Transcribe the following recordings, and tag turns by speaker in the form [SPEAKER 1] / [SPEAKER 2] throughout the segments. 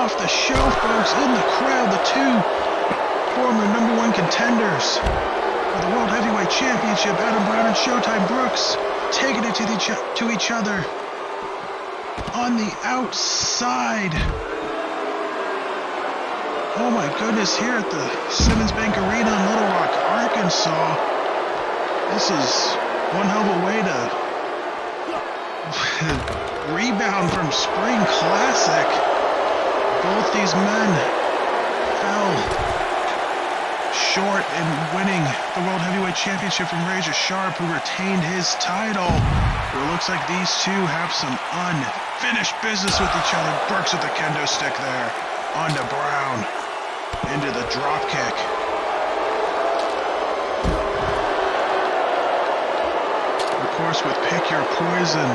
[SPEAKER 1] off the show, folks. In the crowd, the two former #1 contenders for the World Heavyweight Championship, Adam Brown and Showtime Brooks, taking it to each other on the outside. Oh my goodness, here at the Simmons Bank Arena in Little Rock, Arkansas. This is one hell of a way to rebound from Spring Classic. Both these men fell short in winning the World Heavyweight Championship from Razor Sharp, who retained his title. It looks like these two have some unfinished business with each other. Brooks with the kendo stick there. Onto Brown. Into the drop kick. Of course, with Pick Your Poison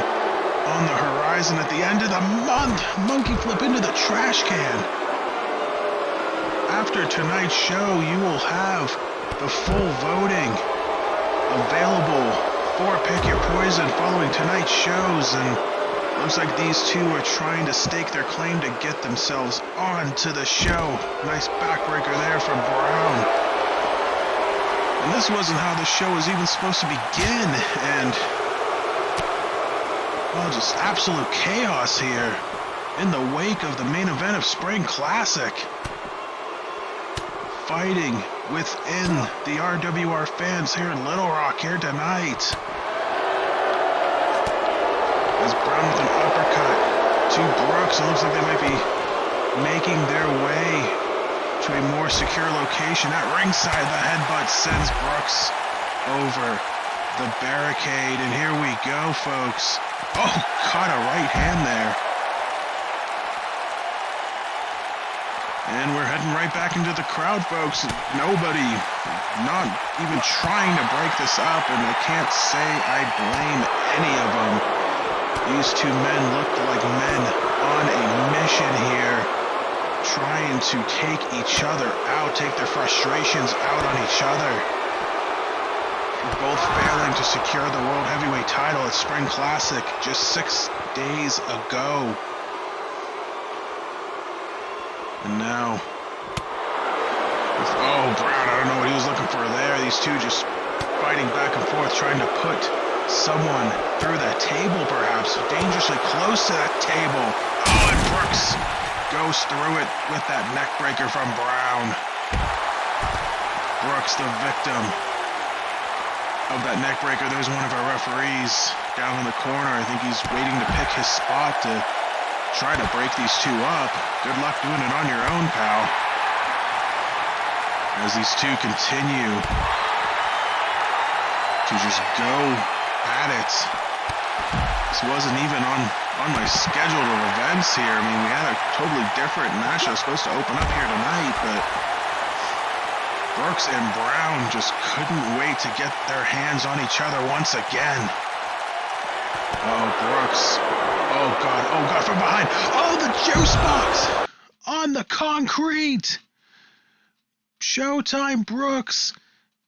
[SPEAKER 1] on the horizon at the end of the month, monkey flip into the trash can. After tonight's show, you will have the full voting available for Pick Your Poison following tonight's shows, and looks like these two are trying to stake their claim to get themselves onto the show. Nice backbreaker there from Brown. And this wasn't how the show was even supposed to begin, and well, just absolute chaos here in the wake of the main event of Spring Classic. Fighting within the RWR fans here in Little Rock here tonight. As Brown with an uppercut to Brooks. It looks like they might be making their way to a more secure location. At ringside, the headbutt sends Brooks over the barricade. And here we go, folks. Oh, caught a right hand there. And we're heading right back into the crowd, folks. Nobody, not even trying to break this up, and I can't say I blame any of them. These two men looked like men on a mission here, trying to take each other out, take their frustrations out on each other. Both failing to secure the World Heavyweight title at Spring Classic just 6 days ago. And now, oh, Brown, I don't know what he was looking for there. These two just fighting back and forth, trying to put someone through that table, perhaps. Dangerously close to that table. Oh, and Brooks goes through it with that neck breaker from Brown. Brooks, the victim of that neck breaker. There's one of our referees down in the corner. I think he's waiting to pick his spot to try to break these two up. Good luck doing it on your own, pal. As these two continue to just go at it. This wasn't even on my schedule of events here. I mean, we had a totally different match that was supposed to open up here tonight, but Brooks and Brown just couldn't wait to get their hands on each other once again. Oh, Brooks. Oh, God, from behind. Oh, the juice box on the concrete. Showtime Brooks.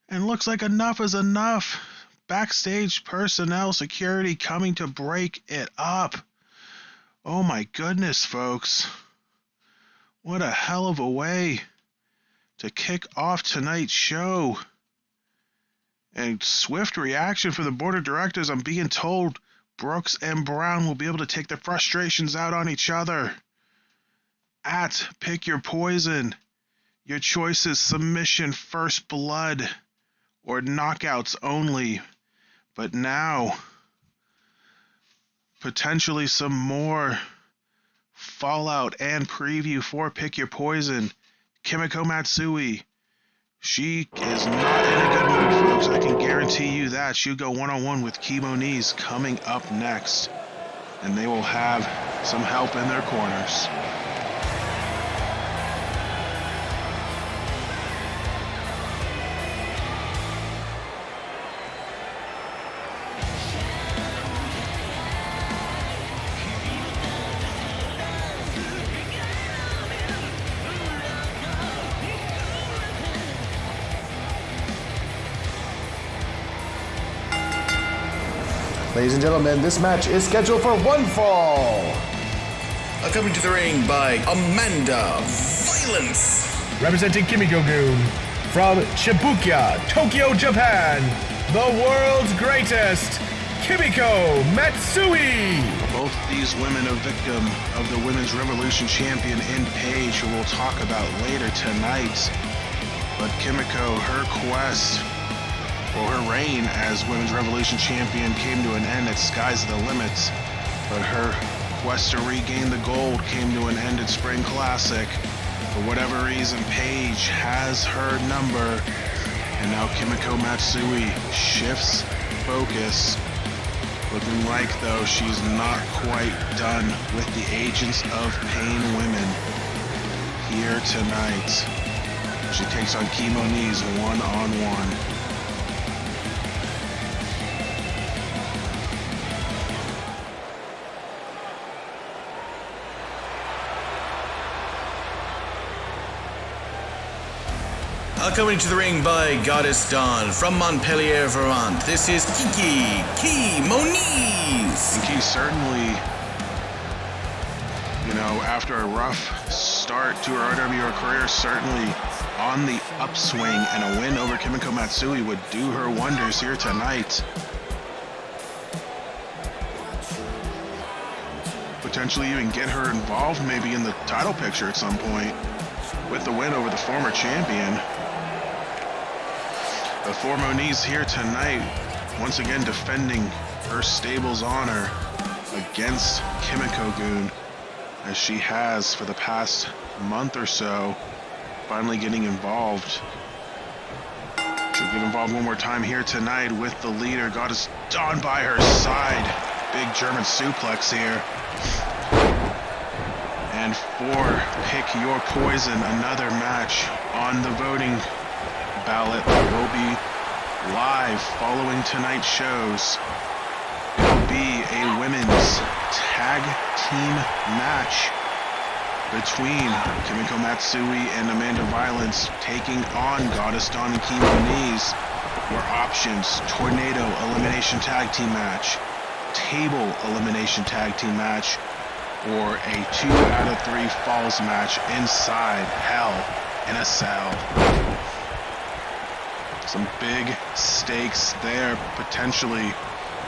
[SPEAKER 1] And looks like enough is enough. Backstage personnel, security coming to break it up. Oh, my goodness, folks. What a hell of a way to kick off tonight's show. And swift reaction from the board of directors. I'm being told Brooks and Brown will be able to take their frustrations out on each other. At Pick Your Poison, your choice is submission, first blood, or knockouts only. But now, potentially some more fallout and preview for Pick Your Poison. Kimiko Matsui, she is not in a good mood, folks. I can guarantee you that. She'll go one-on-one with Kimo Knees coming up next. And they will have some help in their corners.
[SPEAKER 2] Ladies and gentlemen, this match is scheduled for one fall. Coming to the ring by Amanda Violence.
[SPEAKER 3] Representing Kimiko-gun from Shibuya, Tokyo, Japan, the world's greatest, Kimiko Matsui.
[SPEAKER 1] Both these women a victim of the Women's Revolution champion in Paige, who we'll talk about later tonight. But Kimiko, her quest, or her reign as Women's Revolution champion came to an end at Sky's the Limit. But her quest to regain the gold came to an end at Spring Classic. For whatever reason, Paige has her number. And now Kimiko Matsui shifts focus. Looking like, though, she's not quite done with the Agents of Pain women here tonight. She takes on Kimoni's one-on-one.
[SPEAKER 2] Coming to the ring by Goddess Dawn from Montpellier, Vermont. This is Kiki Moniz.
[SPEAKER 1] Kiki certainly, after a rough start to her RWR career, certainly on the upswing, and a win over Kimiko Matsui would do her wonders here tonight. Potentially even get her involved maybe in the title picture at some point with the win over the former champion. But for Moniz here tonight, once again defending her stable's honor against Kimiko-gun, as she has for the past month or so, finally getting involved. She'll get involved one more time here tonight with the leader, Goddess Dawn by her side. Big German suplex here. And for Pick Your Poison, another match on the voting ballot that will be live following tonight's shows. It will be a women's tag team match between Kimiko Matsui and Amanda Violence taking on Goddess Dawn and Kimoniz. Your options: Tornado Elimination Tag Team match, Table Elimination Tag Team match, or a 2 out of 3 falls match inside Hell in a Cell. Some big stakes there, potentially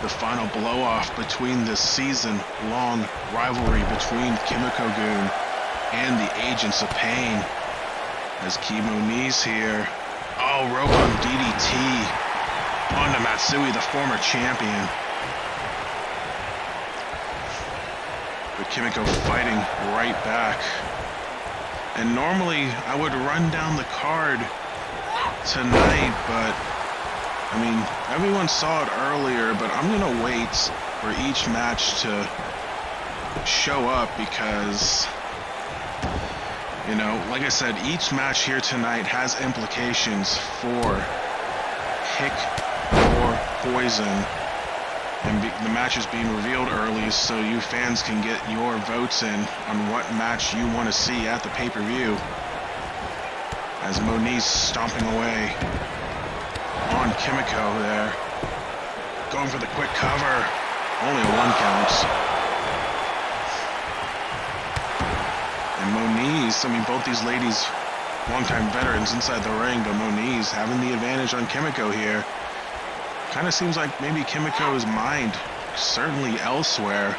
[SPEAKER 1] the final blow-off between this season-long rivalry between Kimiko-gun and the Agents of Pain. As Kimoniz here, rope on DDT onto Matsui, the former champion. But Kimiko fighting right back. And normally I would run down the card tonight, but everyone saw it earlier, but I'm gonna wait for each match to show up because, like I said, each match here tonight has implications for Pick Your Poison, and the match is being revealed early so you fans can get your votes in on what match you want to see at the pay-per-view. As Moniz stomping away on Kimiko there. Going for the quick cover. Only a 1 count. And Moniz, both these ladies, longtime veterans inside the ring, but Moniz having the advantage on Kimiko here. Kind of seems like maybe Kimiko's mind certainly elsewhere.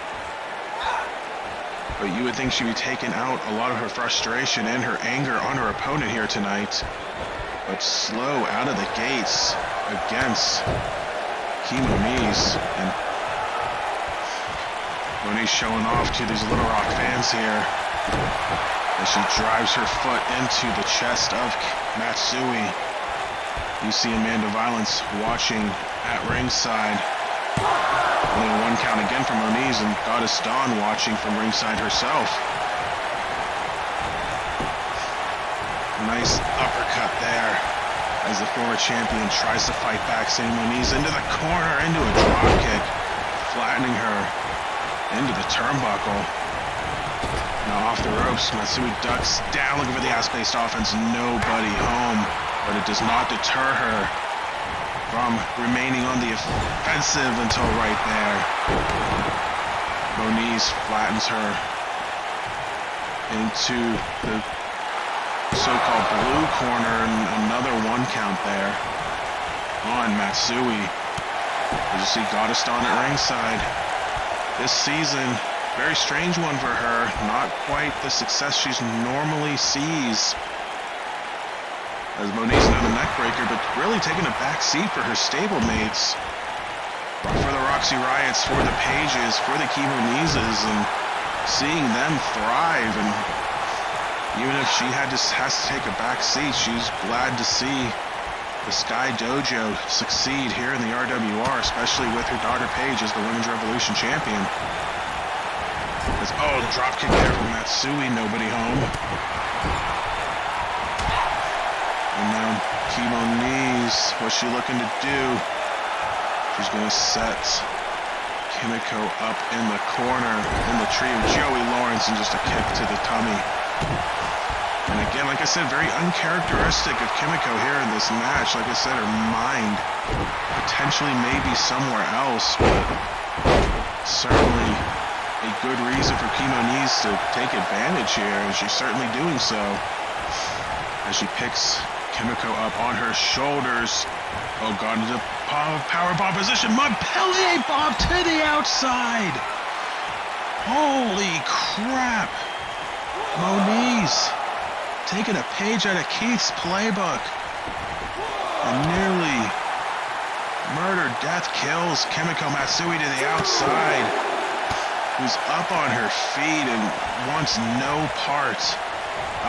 [SPEAKER 1] But you would think she'd be taking out a lot of her frustration and her anger on her opponent here tonight. But slow out of the gates against Kimoniz. And Moniz showing off to these Little Rock fans here as she drives her foot into the chest of Matsui. You see Amanda Violence watching at ringside. Only a 1 count again from Moniz, and Goddess Dawn watching from ringside herself. Nice uppercut there as the former champion tries to fight back, sending Moniz into the corner, into a dropkick, flattening her into the turnbuckle. Now off the ropes, Matsui ducks down, looking for the ass-based offense. Nobody home, but it does not deter her from remaining on the offensive until right there. Moniz flattens her into the so-called blue corner, and another 1 count there on Matsui. As you see Goddeston at ringside. This season, very strange one for her. Not quite the success she normally sees. As Moniz another neckbreaker, but really taking a back seat for her stablemates. For the Roxy Riots, for the Pages, for the Key Monizes, and seeing them thrive. And even if she has to take a back seat, she's glad to see the Sky Dojo succeed here in the RWR, especially with her daughter Paige as the Women's Revolution champion. Dropkick there from Matsui, nobody home. And now Key Moniz, what's she looking to do? She's going to set Kimiko up in the corner in the tree of Joey Lawrence, and just a kick to the tummy. And again, like I said, very uncharacteristic of Kimiko here in this match. Like I said, her mind potentially may be somewhere else, but certainly a good reason for Key Moniz to take advantage here, and she's certainly doing so as she picks Kimiko up on her shoulders. Oh God, into the power bomb position. Montpellier bomb to the outside. Holy crap. Moniz taking a page out of Keith's playbook. And nearly murder, death kills Kimiko Matsui to the outside, who's up on her feet and wants no part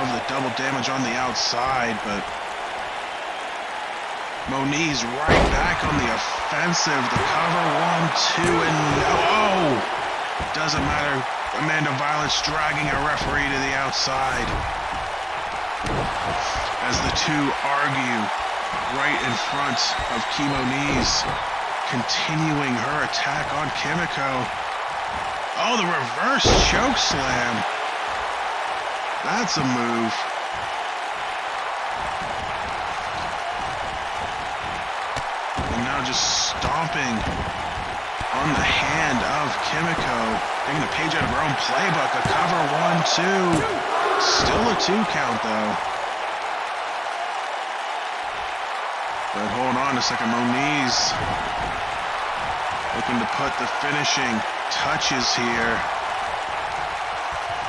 [SPEAKER 1] of the double damage on the outside, but Moniz right back on the offensive. The cover, 1, 2, and no! Doesn't matter. Amanda Violence dragging a referee to the outside as the two argue right in front of Key Moniz, continuing her attack on Kimiko. Oh, the reverse choke slam. That's a move. And now just stomping on the hand of Kimiko, taking a page out of her own playbook. A cover, 1, 2. Still a 2 count though. But hold on a second, Moniz looking to put the finishing touches here.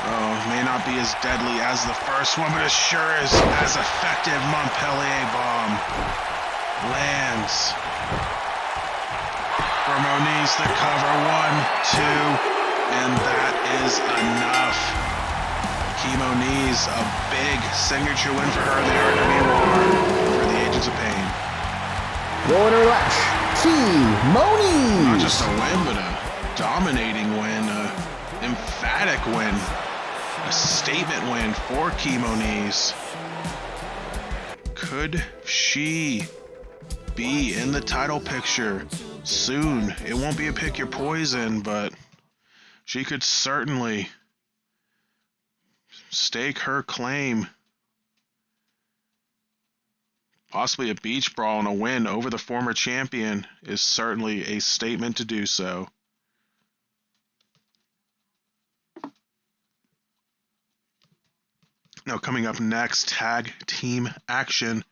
[SPEAKER 1] Oh, may not be as deadly as the first one, but it sure is as effective. Montpellier bomb lands for Moniz. The cover, 1, 2, and that is enough. Key Moniz, a big signature win for her in the RWR for the Agents of Pain.
[SPEAKER 4] Quarter lash, Key Moniz.
[SPEAKER 1] Not just a win, but a dominating win, a emphatic win, a statement win for Key Moniz. Could she be in the title picture soon? It won't be a pick your poison, but she could certainly stake her claim. Possibly a beach brawl and a win over the former champion is certainly a statement to do so. Now coming up next, tag team action.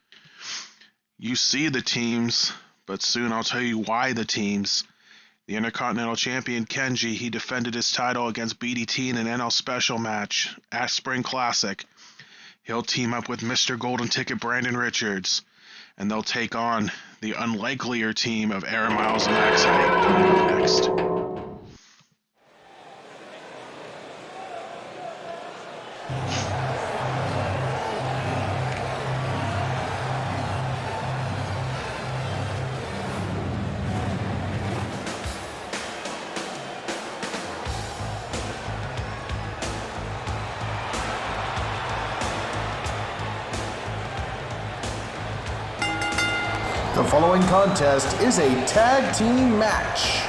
[SPEAKER 1] You see the teams, but soon I'll tell you why the teams. The Intercontinental Champion Kenji, he defended his title against BDT in an NL Special match at Spring Classic. He'll team up with Mr. Golden Ticket Brandon Richards, and they'll take on the unlikelier team of Aaron Miles and Max Height coming up next.
[SPEAKER 4] The following contest is a tag team match.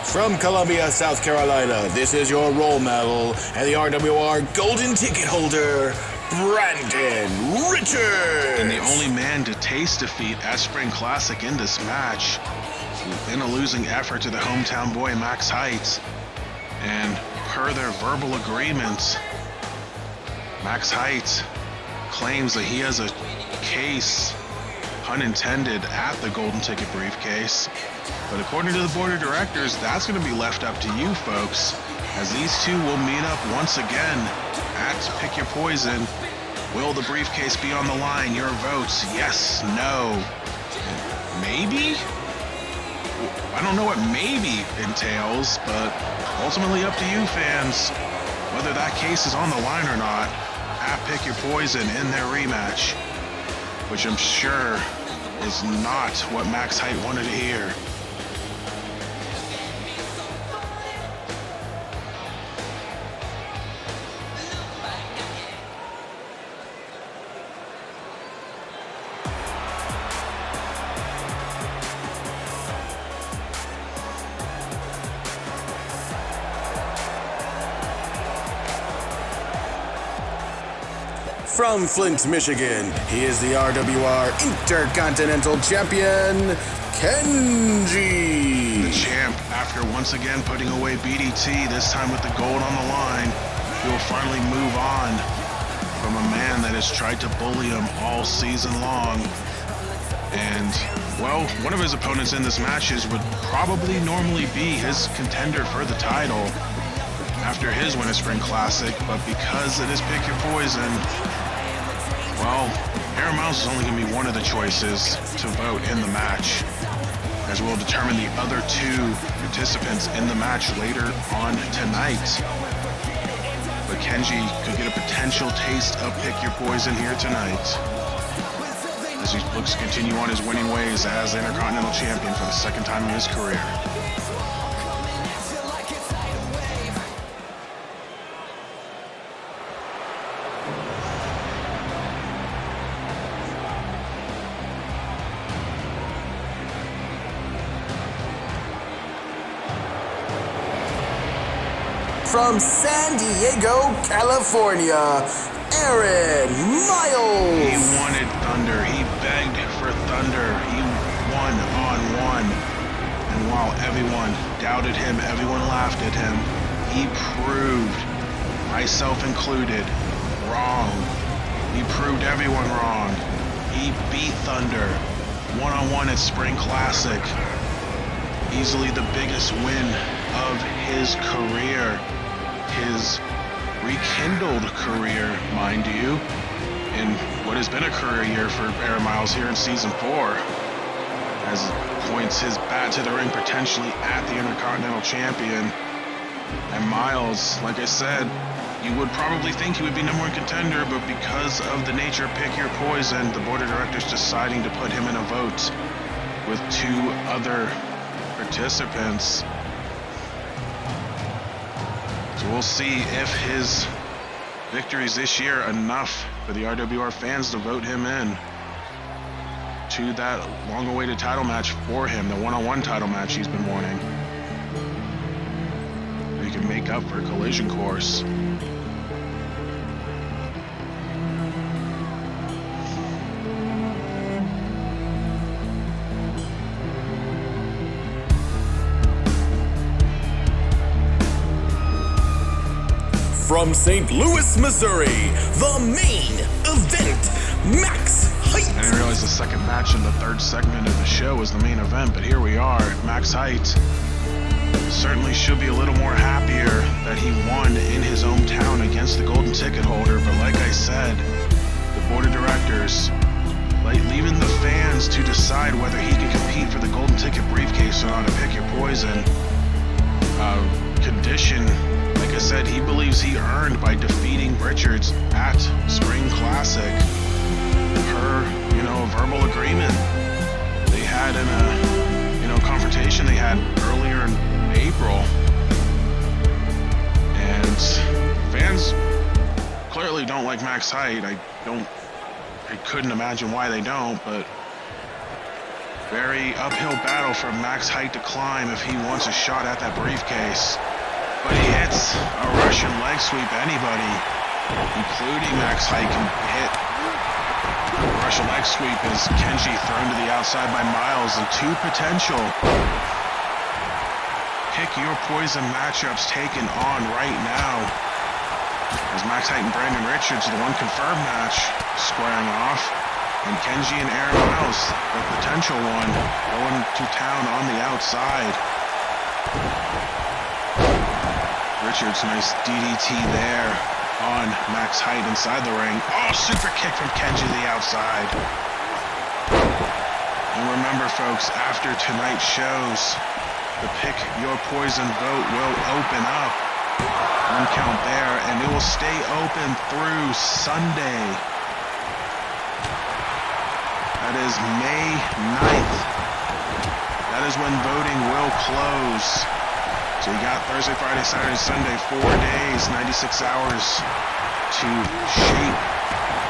[SPEAKER 2] From Columbia, South Carolina, this is your role model and the RWR Golden Ticket holder, Brandon Richards.
[SPEAKER 1] And the only man to taste defeat at Spring Classic in this match, in a losing effort to the hometown boy Max Height. And per their verbal agreements, Max Height claims that he has a case, pun intended, at the Golden Ticket briefcase. But according to the board of directors, that's going to be left up to you folks, as these two will meet up once again at Pick Your Poison. Will the briefcase be on the line? Your votes, yes, no, maybe? I don't know what maybe entails, but ultimately up to you fans, whether that case is on the line or not, at Pick Your Poison in their rematch, which I'm sure is not what Max Height wanted to hear.
[SPEAKER 2] From Flint, Michigan, he is the RWR Intercontinental Champion, Kenji.
[SPEAKER 1] The champ, after once again putting away BDT, this time with the gold on the line, he will finally move on from a man that has tried to bully him all season long. And, well, one of his opponents in this matches would probably normally be his contender for the title after his Winter Spring Classic, but because it is Pick Your Poison, well, Aaron Miles is only going to be one of the choices to vote in the match, as we'll determine the other two participants in the match later on tonight. But Kenji could get a potential taste of Pick Your Poison here tonight, as he looks to continue on his winning ways as the Intercontinental Champion for the second time in his career.
[SPEAKER 2] From San Diego, California, Aaron Miles.
[SPEAKER 1] He wanted Thunder. He begged for Thunder. He won on one. And while everyone doubted him, everyone laughed at him, he proved, myself included, wrong. He proved everyone wrong. He beat Thunder one-on-one at Spring Classic. Easily the biggest win of his career. His rekindled career, mind you, in what has been a career year for Aaron Miles here in Season 4, as he points his bat to the ring potentially at the Intercontinental Champion. And Miles, like I said, you would probably think he would be number one contender, but because of the nature of Pick Your Poison, the board of directors deciding to put him in a vote with two other participants. So we'll see if his victories this year are enough for the RWR fans to vote him in to that long-awaited title match for him, the one-on-one title match he's been wanting. He can make up for Collision Course.
[SPEAKER 2] From St. Louis, Missouri, the main event, Max Height.
[SPEAKER 1] I didn't realize the second match in the third segment of the show was the main event, but here we are. Max Height certainly should be a little more happier that he won in his hometown against the Golden Ticket holder, but like I said, the board of directors, leaving the fans to decide whether he can compete for the Golden Ticket briefcase or not, to Pick Your Poison condition. Like I said, he believes he earned by defeating Richards at Spring Classic per, a verbal agreement they had in a, confrontation they had earlier in April. And fans clearly don't like Max Height. I couldn't imagine why they don't, but very uphill battle for Max Height to climb if he wants a shot at that briefcase. But he hits a Russian leg sweep. Anybody, including Max Height, can hit a Russian leg sweep as Kenji thrown to the outside by Miles, and two potential Pick Your Poison matchups taken on right now. As Max Height and Brandon Richards, the one confirmed match, squaring off. And Kenji and Aaron Miles, the potential one, going to town on the outside. Richards, nice DDT there on Max Height inside the ring. Oh, super kick from Kenji to the outside. And remember, folks, after tonight's shows, the Pick Your Poison vote will open up. One count there, and it will stay open through Sunday. That is May 9th. That is when voting will close. So you got Thursday, Friday, Saturday, Sunday, 4 days, 96 hours to shape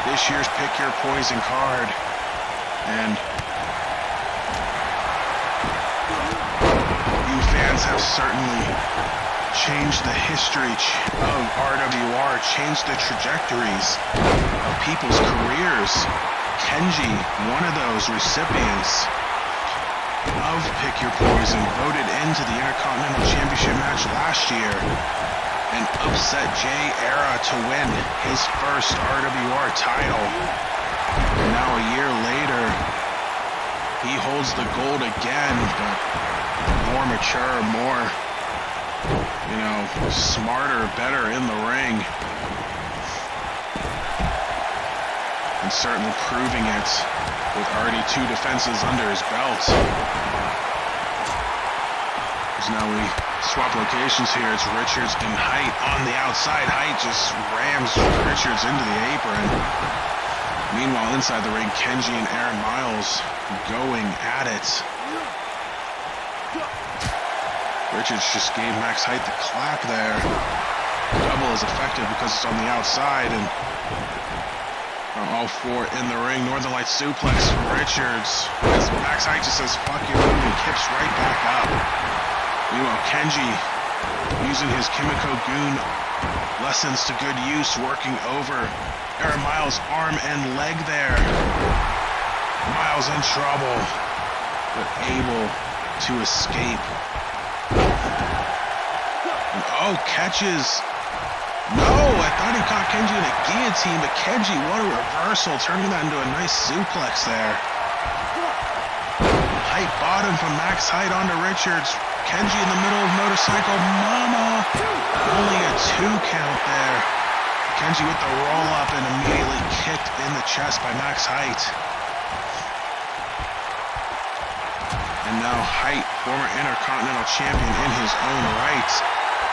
[SPEAKER 1] this year's Pick Your Poison card. And you fans have certainly changed the history of RWR, changed the trajectories of people's careers. Kenji, one of those recipients of Pick Your Poison, voted into the Intercontinental Championship match last year and upset Jay Era to win his first RWR title. And now a year later, he holds the gold again, but more mature, more, smarter, better in the ring. And certainly proving it with already 2 defenses under his belt. As now we swap locations here. It's Richards and Height on the outside. Height just rams Richards into the apron. Meanwhile, inside the ring, Kenji and Aaron Miles going at it. Richards just gave Max Height the clap there. Double is effective because it's on the outside, and all 4 in the ring. Northern Light suplex from Richards. As Max Height just says, fuck you, and kicks right back up. Meanwhile, Kenji, using his Kimiko Goon lessons to good use, working over Aaron Miles' arm and leg there. Miles in trouble, but able to escape. And, catches. No, I thought he caught Kenji in a guillotine, but Kenji, what a reversal, turning that into a nice suplex there. Height bottom from Max Height onto Richards. Kenji in the middle of motorcycle mama. Only a 2 count there. Kenji with the roll up and immediately kicked in the chest by Max Height. And now Height, former Intercontinental Champion in his own right,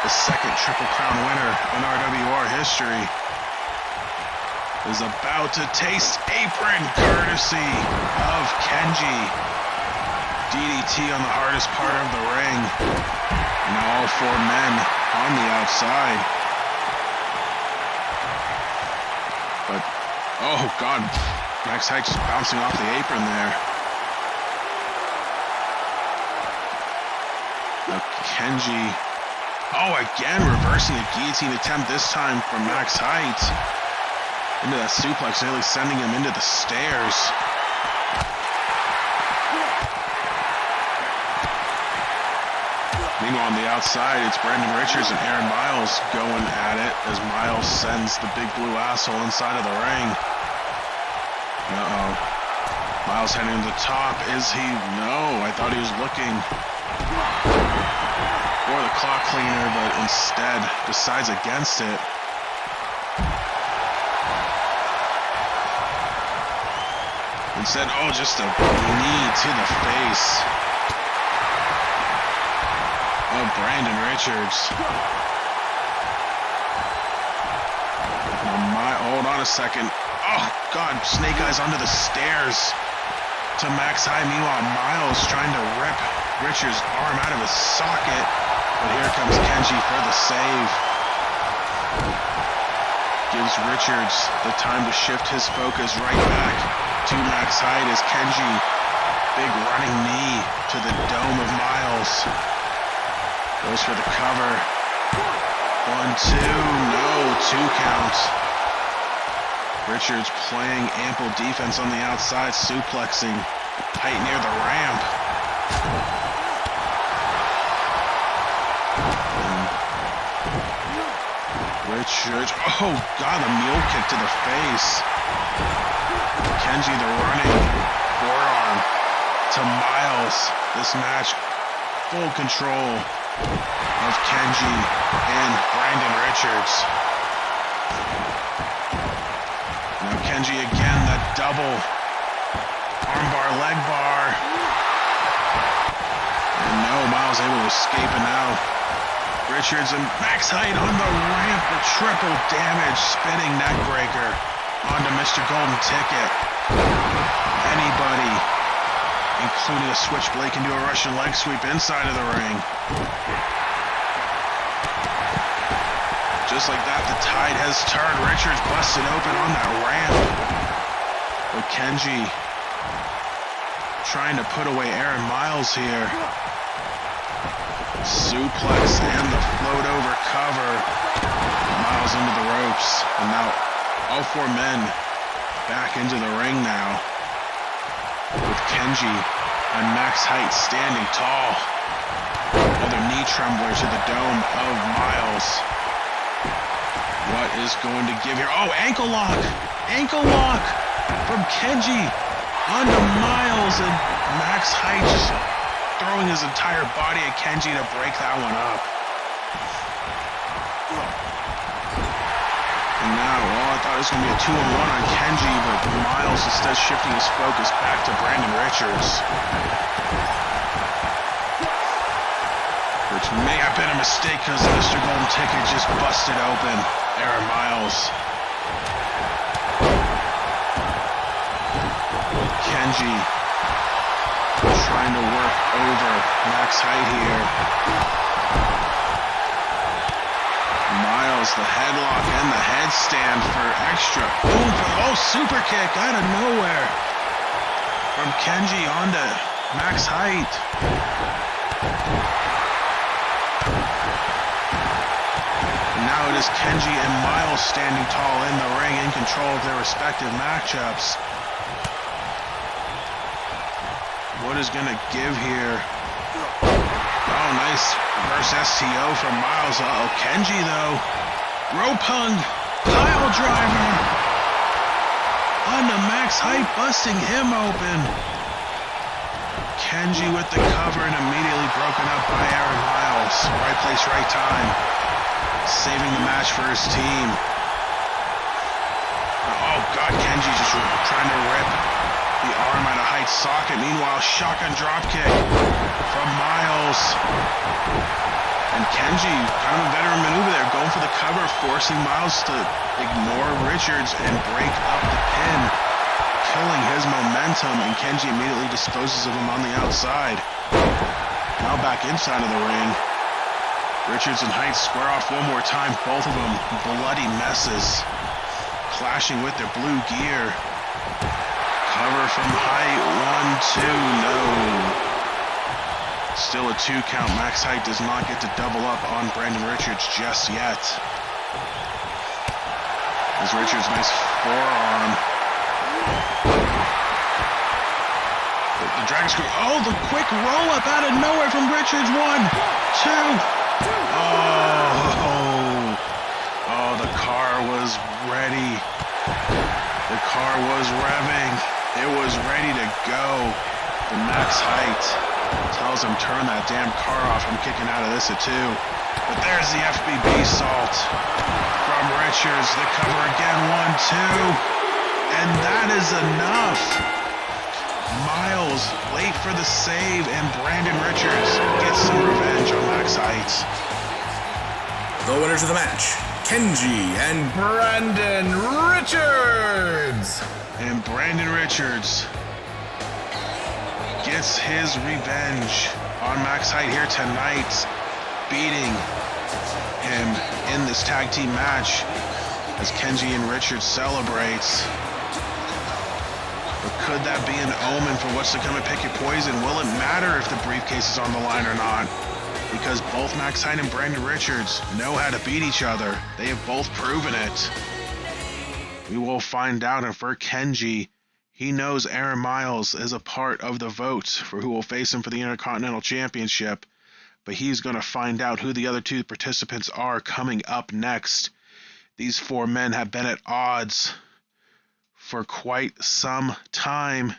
[SPEAKER 1] the second Triple Crown winner in RWR history, is about to taste apron courtesy of Kenji. DDT on the hardest part of the ring. And now all 4 men on the outside. But, oh God, Max Height just bouncing off the apron there. Now Kenji, again reversing a guillotine attempt, this time from Max Height. Into that suplex, nearly sending him into the stairs. Meanwhile, on the outside, it's Brandon Richards and Aaron Miles going at it as Miles sends the big blue asshole inside of the ring. Miles heading to the top. Is he? No, I thought he was looking for the clock cleaner, but instead decides against it. Instead, just a knee to the face of Brandon Richards. Hold on a second. Oh, God, Snake Eyes onto the stairs to Max Height. Meanwhile, Miles trying to rip Richards' arm out of his socket. But here comes Kenji for the save. Gives Richards the time to shift his focus right back to Max Height as Kenji, big running knee to the dome of Miles. Goes for the cover. 1, 2, no, 2 count. Richards playing ample defense on the outside, suplexing Height near the ramp. And Richards. Oh, God, the mule kick to the face. Kenji, the running forearm to Miles. This match, full control of Kenji and Brandon Richards. Now Kenji again, that double armbar, leg bar. And no, Miles able to escape, and now Richards and max height on the ramp, the triple damage spinning neck breaker onto Mr. Golden Ticket. Anybody, including a switchblade, can do a Russian leg sweep inside of the ring. Just like that, the tide has turned. Richards busted open on that ramp. But Kenji trying to put away Aaron Miles here. Suplex and the float over cover. Miles into the ropes. And now all four men back into the ring now. With Kenji and max height standing tall. Another knee trembler to the dome of Miles. What is going to give here? Oh, ankle lock! Ankle lock from Kenji onto Miles, and max height just throwing his entire body at Kenji to break that one up. And now, well, I thought it was going to be a 2-on-1 on Kenji, but Miles instead shifting his focus back to Brandon Richards. Which may have been a mistake because Mr. Golden Ticket just busted open Aaron Miles. Kenji trying to work over max height here. Miles, the headlock and the headstand for extra. Oh, super kick out of nowhere from Kenji onto max height. Now it is Kenji and Miles standing tall in the ring, in control of their respective matchups. What is going to give here? Oh, nice reverse STO from Miles. Uh-oh, Kenji, though. Rope hung, pile driver. Onto max height, busting him open. Kenji with the cover and immediately broken up by Aaron Miles. Right place, right time. Saving the match for his team. Oh, God, Kenji just trying to rip the arm out of height socket. Meanwhile, shotgun dropkick from Miles. And Kenji, kind of a veteran maneuver there, going for the cover, forcing Miles to ignore Richards and break up the pin, killing his momentum, and Kenji immediately disposes of him on the outside. Now back inside of the ring. Richards and Height square off one more time, both of them bloody messes, clashing with their blue gear. Cover from Height, 1, 2, no. Still a 2 count. Max Height does not get to double up on Brandon Richards just yet. As Richards, nice forearm. The Dragon Screw, oh, the quick roll up out of nowhere from Richards, 1, 2. Oh, the car was ready. The car was revving. It was ready to go. The Max Height tells him, turn that damn car off. I'm kicking out of this at 2. But there's the FBB salt from Richards. The cover again, 1, 2. And that is enough. Miles late for the save, and Brandon Richards gets some revenge on Max Heights.
[SPEAKER 2] The winners of the match, Kenji and
[SPEAKER 3] Brandon Richards!
[SPEAKER 1] And Brandon Richards gets his revenge on Max Height here tonight, beating him in this tag team match as Kenji and Richards celebrates. But could that be an omen for what's to come at Pick Your Poison? Will it matter if the briefcase is on the line or not? Because both Max Height and Brandon Richards know how to beat each other. They have both proven it. We will find out. And for Kenji, he knows Aaron Miles is a part of the vote for who will face him for the Intercontinental Championship. But he's going to find out who the other 2 participants are coming up next These four men have been at odds for quite some time,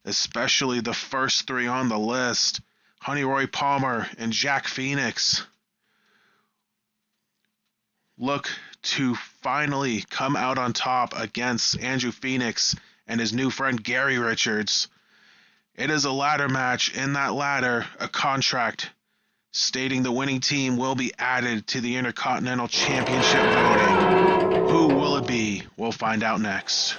[SPEAKER 1] especially the first three on the list, Honey Roy Palmer and Jack Phoenix, look to finally come out on top against Andrew Phoenix and his new friend Gary Richards. It is a ladder match. In that ladder, a contract stating the winning team will be added to the Intercontinental Championship voting. Who will it be? We'll find out next.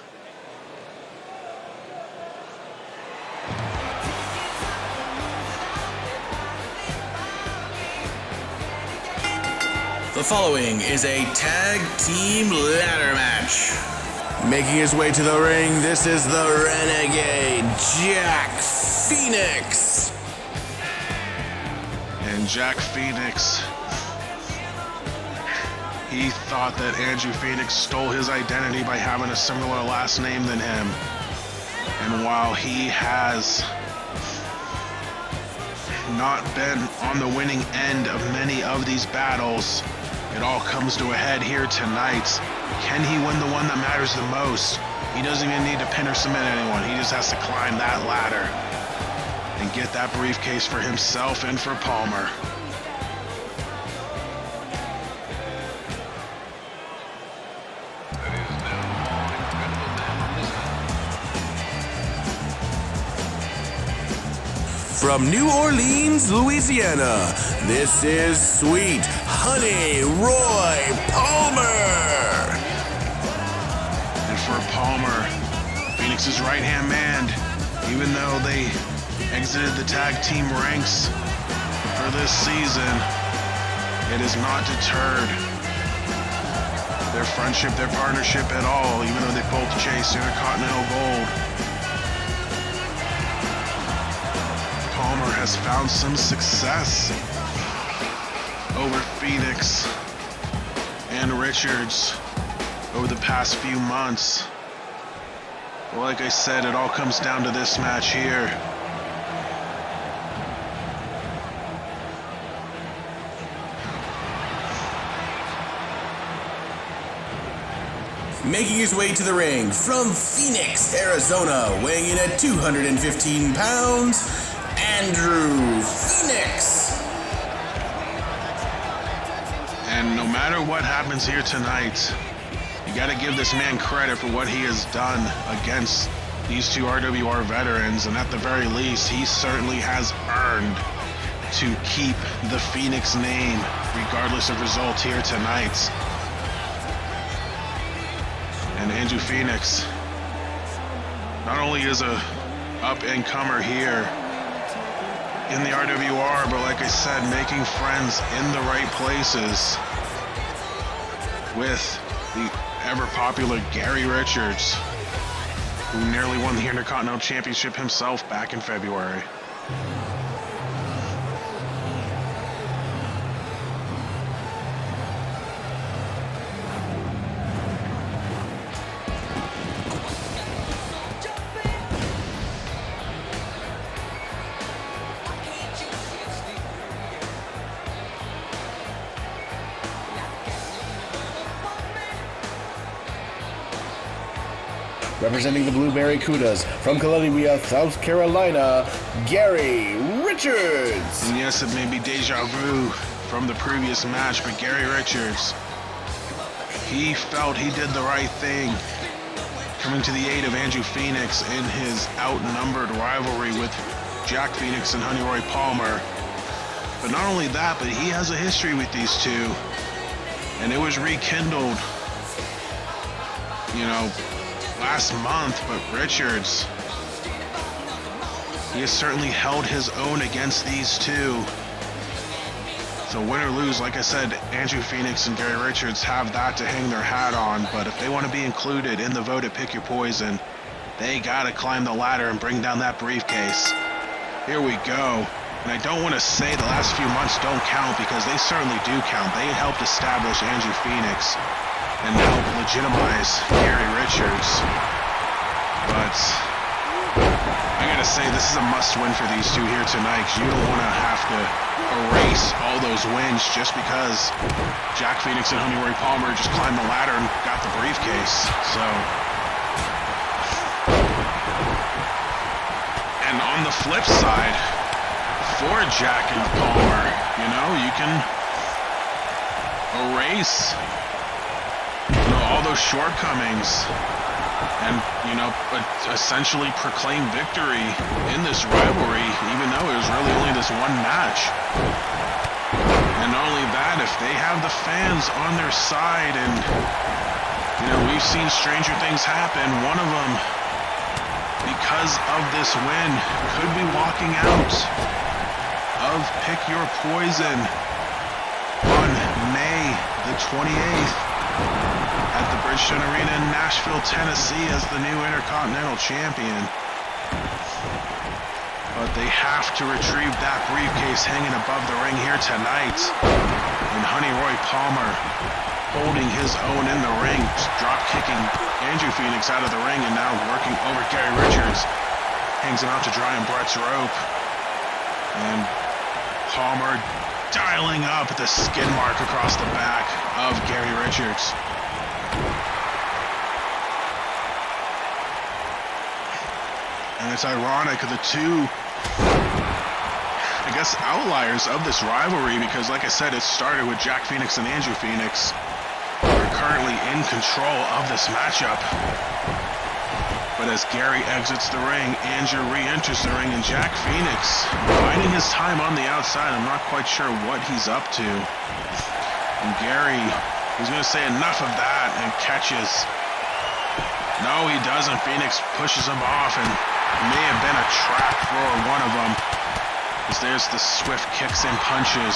[SPEAKER 2] The following is a tag team ladder match. Making his way to the ring, this is the Renegade Jack Phoenix.
[SPEAKER 1] And Jack Phoenix, he thought that Andrew Phoenix stole his identity by having a similar last name than him. And while he has not been on the winning end of many of these battles, it all comes to a head here tonight. Can he win the one that matters the most? He doesn't even need to pin or submit anyone. He just has to climb that ladder and get that briefcase for himself and for Palmer.
[SPEAKER 2] From New Orleans, Louisiana, this is Sweet Honey Roy Palmer.
[SPEAKER 1] And for Palmer, Phoenix's right-hand man, even though they exited the tag team ranks for this season, it has not deterred their friendship, their partnership at all, even though they both chased Intercontinental Gold. Palmer has found some success over Phoenix and Richards over the past few months. But like I said, it all comes down to this match here.
[SPEAKER 2] Making his way to the ring from Phoenix, Arizona, weighing in at 215 pounds, Andrew Phoenix.
[SPEAKER 1] And no matter what happens here tonight, you got to give this man credit for what he has done against these two RWR veterans, and at the very least, he certainly has earned to keep the Phoenix name, regardless of result here tonight. And Andrew Phoenix not only is a up-and-comer here in the RWR, but like I said, making friends in the right places with the ever-popular Gary Richards, who nearly won the Intercontinental Championship himself back in February.
[SPEAKER 4] Representing the Blueberry Cudas from Columbia, South Carolina, Gary Richards.
[SPEAKER 1] And yes, it may be deja vu from the previous match, but Gary Richards, he felt he did the right thing, coming to the aid of Andrew Phoenix in his outnumbered rivalry with Jack Phoenix and Honey Roy Palmer. But not only that, but he has a history with these two, and it was rekindled, last month. But Richards, he has certainly held his own against these two. So win or lose, like I said, Andrew Phoenix and Gary Richards have that to hang their hat on, but if they want to be included in the vote at Pick Your Poison, they gotta climb the ladder and bring down that briefcase. Here we go. And I don't want to say the last few months don't count, because they certainly do count. They helped establish Andrew Phoenix and help legitimize Gary Richards. But I gotta say, this is a must-win for these two here tonight, because you don't want to have to erase all those wins just because Jack Phoenix and Honey Roy Palmer just climbed the ladder and got the briefcase. So, and on the flip side, for Jack and Palmer, you know, you can erase, you know, all those shortcomings and, you know, essentially proclaim victory in this rivalry, even though it was really only this one match. And not only that, if they have the fans on their side, and, you know, we've seen stranger things happen, one of them, because of this win, could be walking out of Pick Your Poison on May the 28th. At the Bridgestone Arena in Nashville, Tennessee as the new Intercontinental Champion. But they have to retrieve that briefcase hanging above the ring here tonight. And Honey Roy Palmer holding his own in the ring, drop kicking Andrew Phoenix out of the ring and now working over Gary Richards. Hangs him out to dry on Brett's rope. And Palmer dialing up the skid mark across the back of Gary Richards. And it's ironic, the two, I guess, outliers of this rivalry, because like I said, it started with Jack Phoenix and Andrew Phoenix, are currently in control of this matchup. But as Gary exits the ring, Andrew re-enters the ring, and Jack Phoenix, biding his time on the outside, I'm not quite sure what he's up to. And Gary, he's going to say enough of that, and catches. No, he doesn't. Phoenix pushes him off, and may have been a trap for one of them, as there's the swift kicks and punches.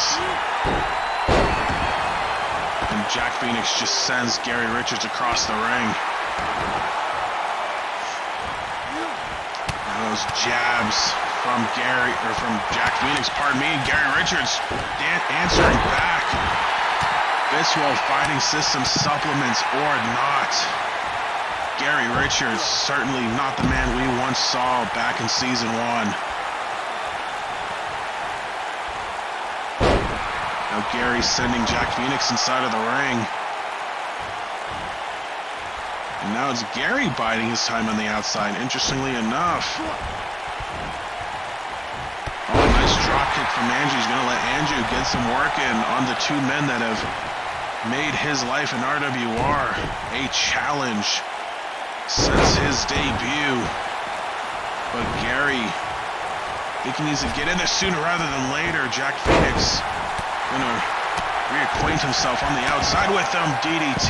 [SPEAKER 1] And Jack Phoenix just sends Gary Richards across the ring. And those jabs from Jack Phoenix, pardon me, Gary Richards answering back. Biswell Fighting System supplements or not. Gary Richards, certainly not the man we once saw back in Season 1. Now Gary's sending Jack Phoenix inside of the ring. And now it's Gary biding his time on the outside, interestingly enough. Oh, nice drop kick from Andrew. He's going to let Andrew get some work in on the two men that have made his life in RWR a challenge since his debut. But Gary, I think he needs to get in there sooner rather than later. Jack Phoenix gonna reacquaint himself on the outside with them. DDT.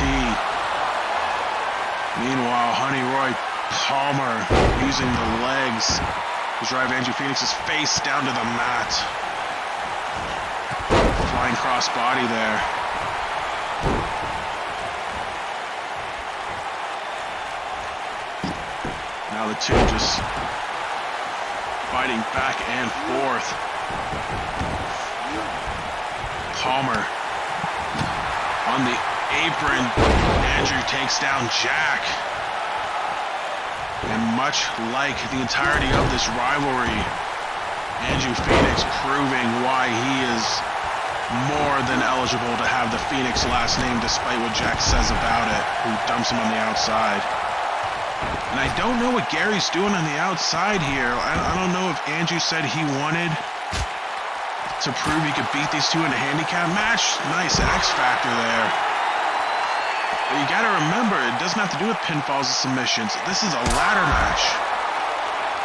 [SPEAKER 1] Meanwhile, Honey Roy Palmer using the legs to drive Andrew Phoenix's face down to the mat. Flying cross body there. Now the two just fighting back and forth. Palmer on the apron. Andrew takes down Jack. And much like the entirety of this rivalry, Andrew Phoenix proving why he is more than eligible to have the Phoenix last name, despite what Jack says about it, who dumps him on the outside. And I don't know what Gary's doing on the outside here. I don't know if Andrew said he wanted to prove he could beat these two in a handicap match. Nice X factor there. But you gotta remember, it doesn't have to do with pinfalls and submissions. This is a ladder match.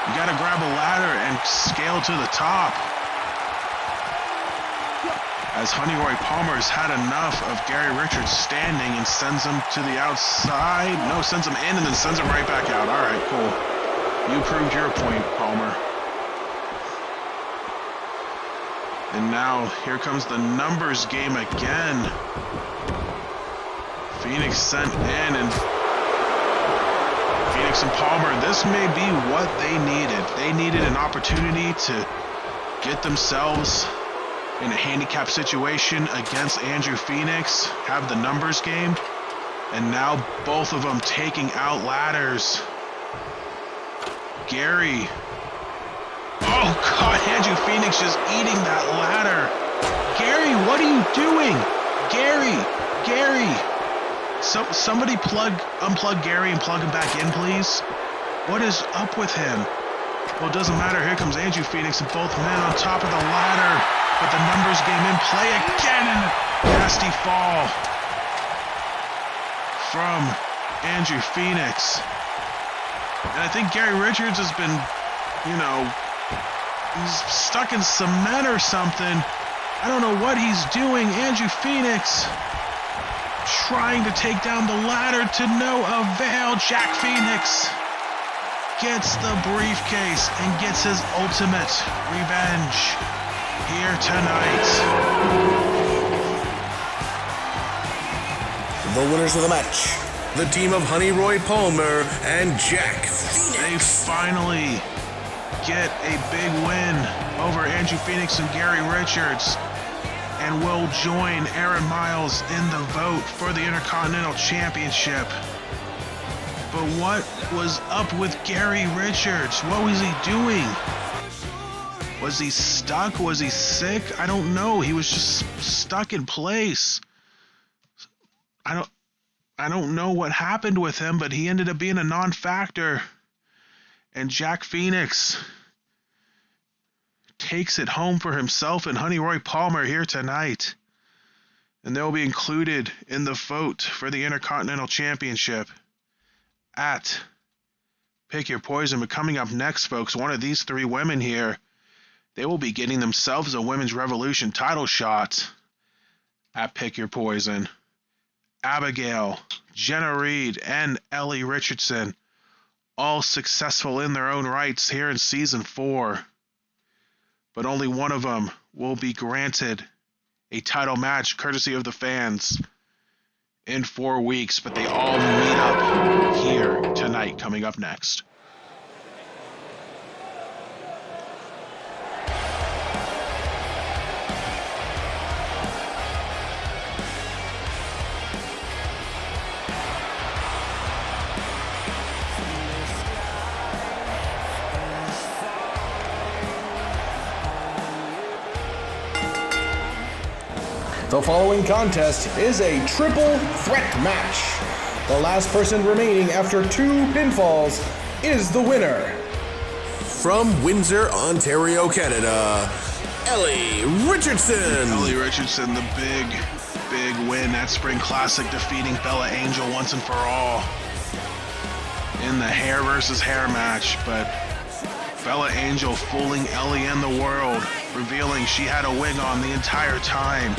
[SPEAKER 1] You gotta grab a ladder and scale to the top. As Honey Roy Palmer has had enough of Gary Richards standing and sends him to the outside. No, sends him in and then sends him right back out. All right, cool. You proved your point, Palmer. And now here comes the numbers game again. Phoenix sent in, and Phoenix and Palmer, this may be what they needed. They needed an opportunity to get themselves in a handicap situation against Andrew Phoenix, have the numbers game, and now both of them taking out ladders. Gary. Oh God, Andrew Phoenix just eating that ladder. Gary, what are you doing? Gary! Somebody unplug Gary and plug him back in, please. What is up with him? Well, it doesn't matter. Here comes Andrew Phoenix and both men on top of the ladder. But the numbers game in play again, and a nasty fall from Andrew Phoenix. And I think Gary Richards has been, he's stuck in cement or something. I don't know what he's doing. Andrew Phoenix trying to take down the ladder to no avail. Jack Phoenix gets the briefcase and gets his ultimate revenge here tonight.
[SPEAKER 2] The winners of the match, the team of Honey Roy Palmer and Jack Phoenix.
[SPEAKER 1] They finally get a big win over Andrew Phoenix and Gary Richards, and will join Aaron Miles in the vote for the Intercontinental Championship. But what was up with Gary Richards? What was he doing? Was he stuck? Was he sick? I don't know. He was just stuck in place. I don't know what happened with him, but he ended up being a non-factor. And Jack Phoenix takes it home for himself and Honey Roy Palmer here tonight. And they'll be included in the vote for the Intercontinental Championship at Pick Your Poison. But coming up next, folks, one of these three women here, they will be getting themselves a Women's Revolution title shot at Pick Your Poison. Abigail, Jenna Reed, and Ellie Richardson, all successful in their own rights here in Season 4. But only one of them will be granted a title match courtesy of the fans in 4 weeks. But they all meet up here tonight, coming up next.
[SPEAKER 4] The following contest is a triple threat match. The last person remaining after 2 pinfalls is the winner.
[SPEAKER 2] From Windsor, Ontario, Canada, Ellie Richardson.
[SPEAKER 1] Ellie Richardson, the big win at Spring Classic, defeating Bella Angel once and for all in the hair versus hair match. But Bella Angel fooling Ellie and the world, revealing she had a wig on the entire time,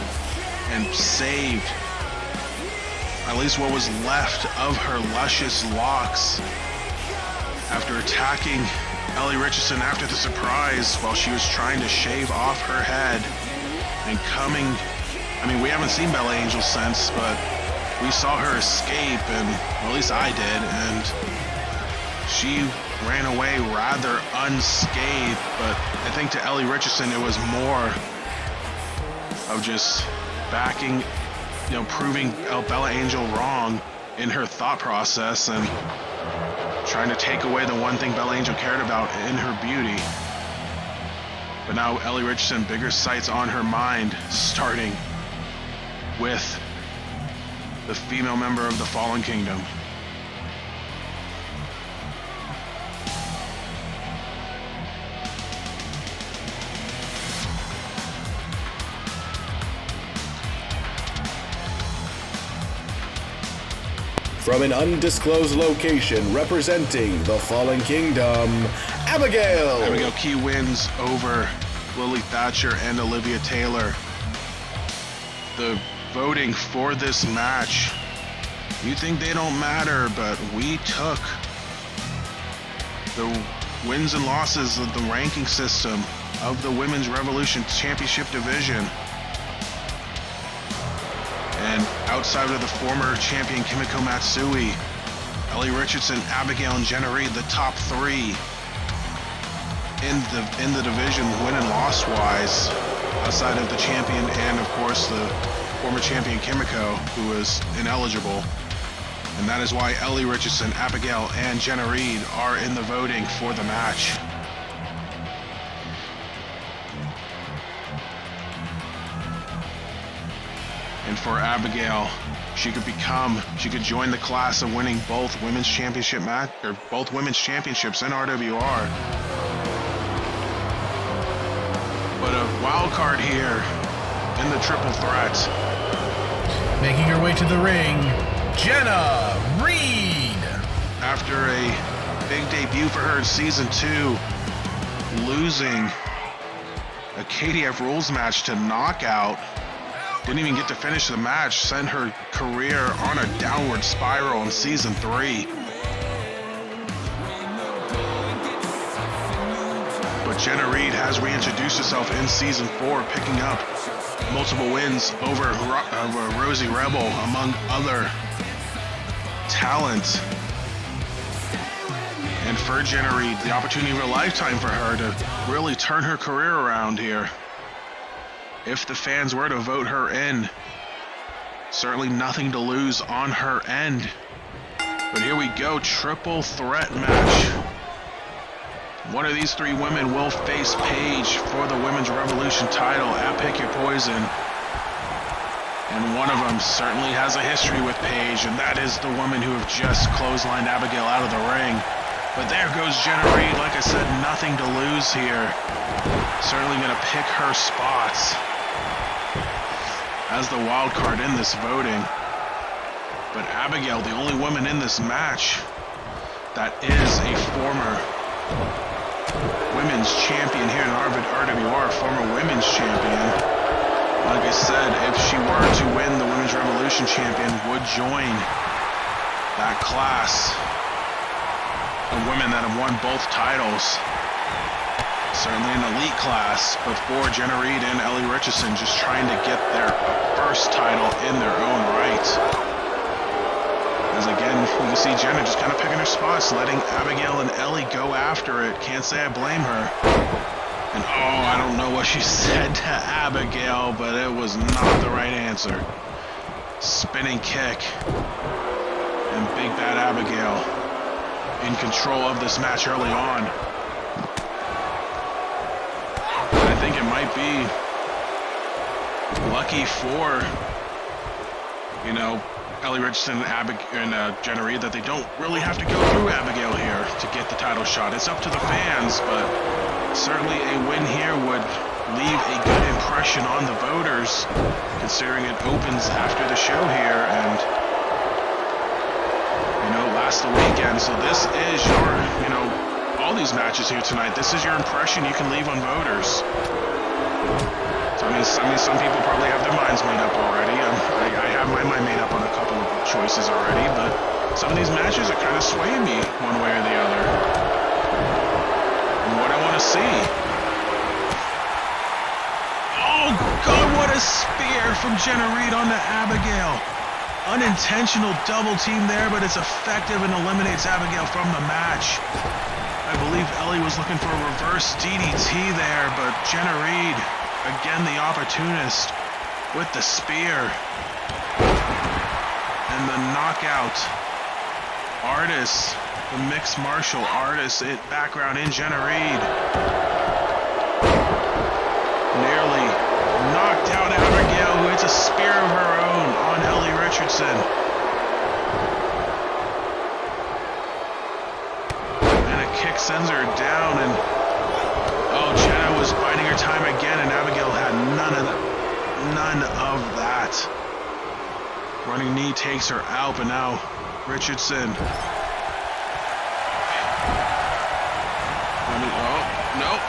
[SPEAKER 1] and saved at least what was left of her luscious locks after attacking Ellie Richardson after the surprise while she was trying to shave off her head. And we haven't seen Bella Angel since, but we saw her escape, and well, at least I did, and she ran away rather unscathed. But I think to Ellie Richardson it was more of just backing, proving Bella Angel wrong in her thought process and trying to take away the one thing Bella Angel cared about in her beauty. But now Ellie Richardson, bigger sights on her mind, starting with the female member of the Fallen Kingdom.
[SPEAKER 4] From an undisclosed location representing the Fallen Kingdom, Abigail.
[SPEAKER 1] Abigail Key wins over Lily Thatcher and Olivia Taylor. The voting for this match, you think they don't matter, but we took the wins and losses of the ranking system of the Women's Revolution Championship division. And outside of the former champion Kimiko Matsui, Ellie Richardson, Abigail, and Jenna Reed, the top 3 in the division, win and loss wise, outside of the champion and of course the former champion Kimiko, who is ineligible. And that is why Ellie Richardson, Abigail, and Jenna Reed are in the voting for the match. for Abigail. She could join the class of winning both women's championships in RWR. But a wild card here in the triple threat.
[SPEAKER 3] Making her way to the ring, Jenna Reed.
[SPEAKER 1] After a big debut for her in Season 2, losing a KDF rules match to knockout, didn't even get to finish the match, sent her career on a downward spiral in Season 3. But Jenna Reed has reintroduced herself in Season 4, picking up multiple wins over Rosie Rebel, among other talent. And for Jenna Reed, the opportunity of a lifetime for her to really turn her career around here. If the fans were to vote her in, certainly nothing to lose on her end. But here we go, triple threat match. One of these three women will face Paige for the Women's Revolution title at Pick Your Poison. And one of them certainly has a history with Paige, and that is the woman who have just clotheslined Abigail out of the ring. But there goes Jenna Reed. Like I said, nothing to lose here. Certainly going to pick her spots as the wild card in this voting. But Abigail, the only woman in this match that is a former women's champion here in RWR, former women's champion. Like I said, if she were to win the Women's Revolution champion, would join that class of women that have won both titles. Certainly an elite class, but for Jenna Reed and Ellie Richardson, just trying to get their first title in their own right. As again, you can see Jenna just kind of picking her spots, letting Abigail and Ellie go after it. Can't say I blame her. And I don't know what she said to Abigail, but it was not the right answer. Spinning kick. And Big Bad Abigail in control of this match early on. I think it might be lucky for, Ellie Richardson and Jenna Reed that they don't really have to go through Abigail here to get the title shot. It's up to the fans, but certainly a win here would leave a good impression on the voters, considering it opens after the show here and, lasts the weekend. So this is your, all these matches here tonight, this is your impression you can leave on voters. So, some people probably have their minds made up already. I have my mind made up on a couple of choices already, but some of these matches are kind of swaying me one way or the other. And what I want to see. Oh, God, what a spear from Jenna Reed onto Abigail. Unintentional double team there, but it's effective and eliminates Abigail from the match. I believe Ellie was looking for a reverse DDT there, but Jenna Reed, again the opportunist, with the spear. And the knockout artist, the mixed martial artist, background in Jenna Reed. Nearly knocked out Abigail, who hits a spear of her own on Ellie Richardson. And a kick sends her down, and Jenna was biding her time again, and Abigail had none of that. Running knee takes her out, but now Richardson.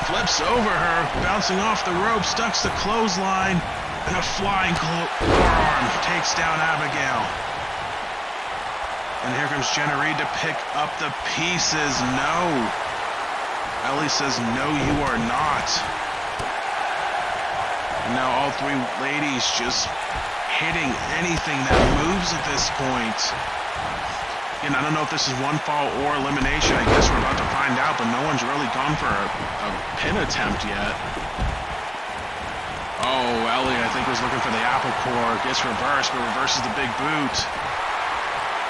[SPEAKER 1] Flips over her, bouncing off the rope, stucks the clothesline, and a flying forearm takes down Abigail. And here comes Jenna Reed to pick up the pieces. No. Ellie says, no, you are not. And now all three ladies just hitting anything that moves at this point. And I don't know if this is one fall or elimination. I guess we're about to find out, but no one's really gone for a pin attempt yet. Ellie, I think, was looking for the apple core. Gets reversed, but reverses the big boot.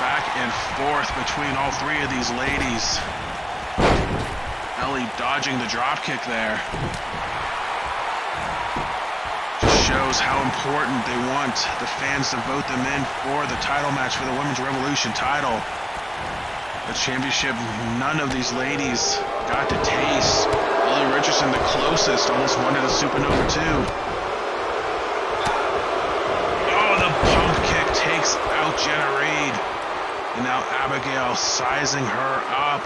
[SPEAKER 1] Back and forth between all three of these ladies. Ellie dodging the drop kick there. Just shows how important they want the fans to vote them in for the title match for the Women's Revolution title. The championship, none of these ladies got to taste. Ellie Richardson, the closest, almost wanted a Supernova too. Oh, the pump kick takes out Jenna Reed. And now Abigail sizing her up.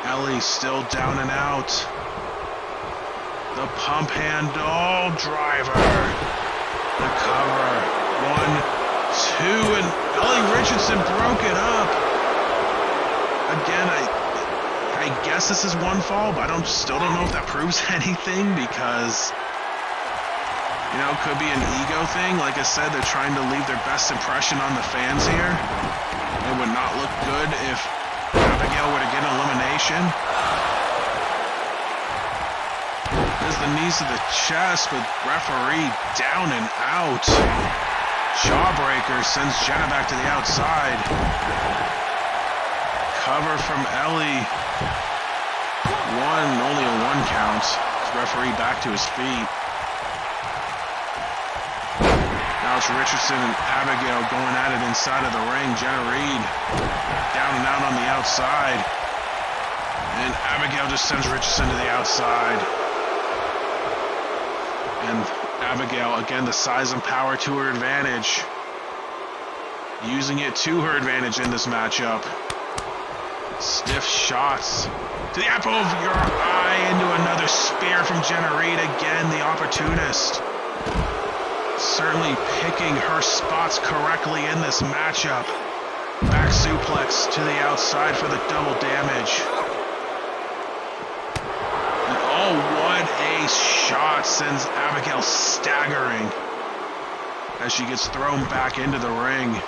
[SPEAKER 1] Ellie still down and out. The pump handle driver. The cover. 1, 2, and Ellie Richardson broke it up. Again, I guess this is one fall, but still don't know if that proves anything because, you know, it could be an ego thing. Like I said, they're trying to leave their best impression on the fans here. It would not look good if Abigail were to get an elimination. There's the knees to the chest, but referee down and out. Jawbreaker sends Jenna back to the outside. Cover from Ellie. Only a 1 count. Referee back to his feet. Now it's Richardson and Abigail going at it inside of the ring. Jenna Reed down and out on the outside. And Abigail just sends Richardson to the outside. And Abigail, again, the size and power to her advantage. Using it to her advantage in this matchup. Stiff shots to the apple of your eye, into another spear from Jenna Reed. Again, the opportunist. Certainly picking her spots correctly in this matchup. Back suplex to the outside for the double damage. And oh, what a shot sends Abigail staggering as she gets thrown back into the ring.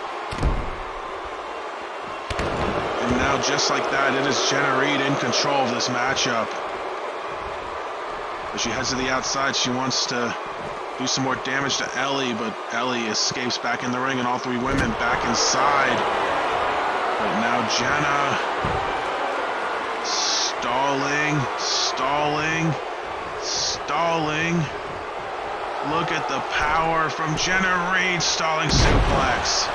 [SPEAKER 1] And now, just like that, it is Jenna Reed in control of this matchup. As she heads to the outside, she wants to do some more damage to Ellie, but Ellie escapes back in the ring, and all 3 women back inside. But now Jenna stalling. Look at the power from Jenna Reed, stalling suplex.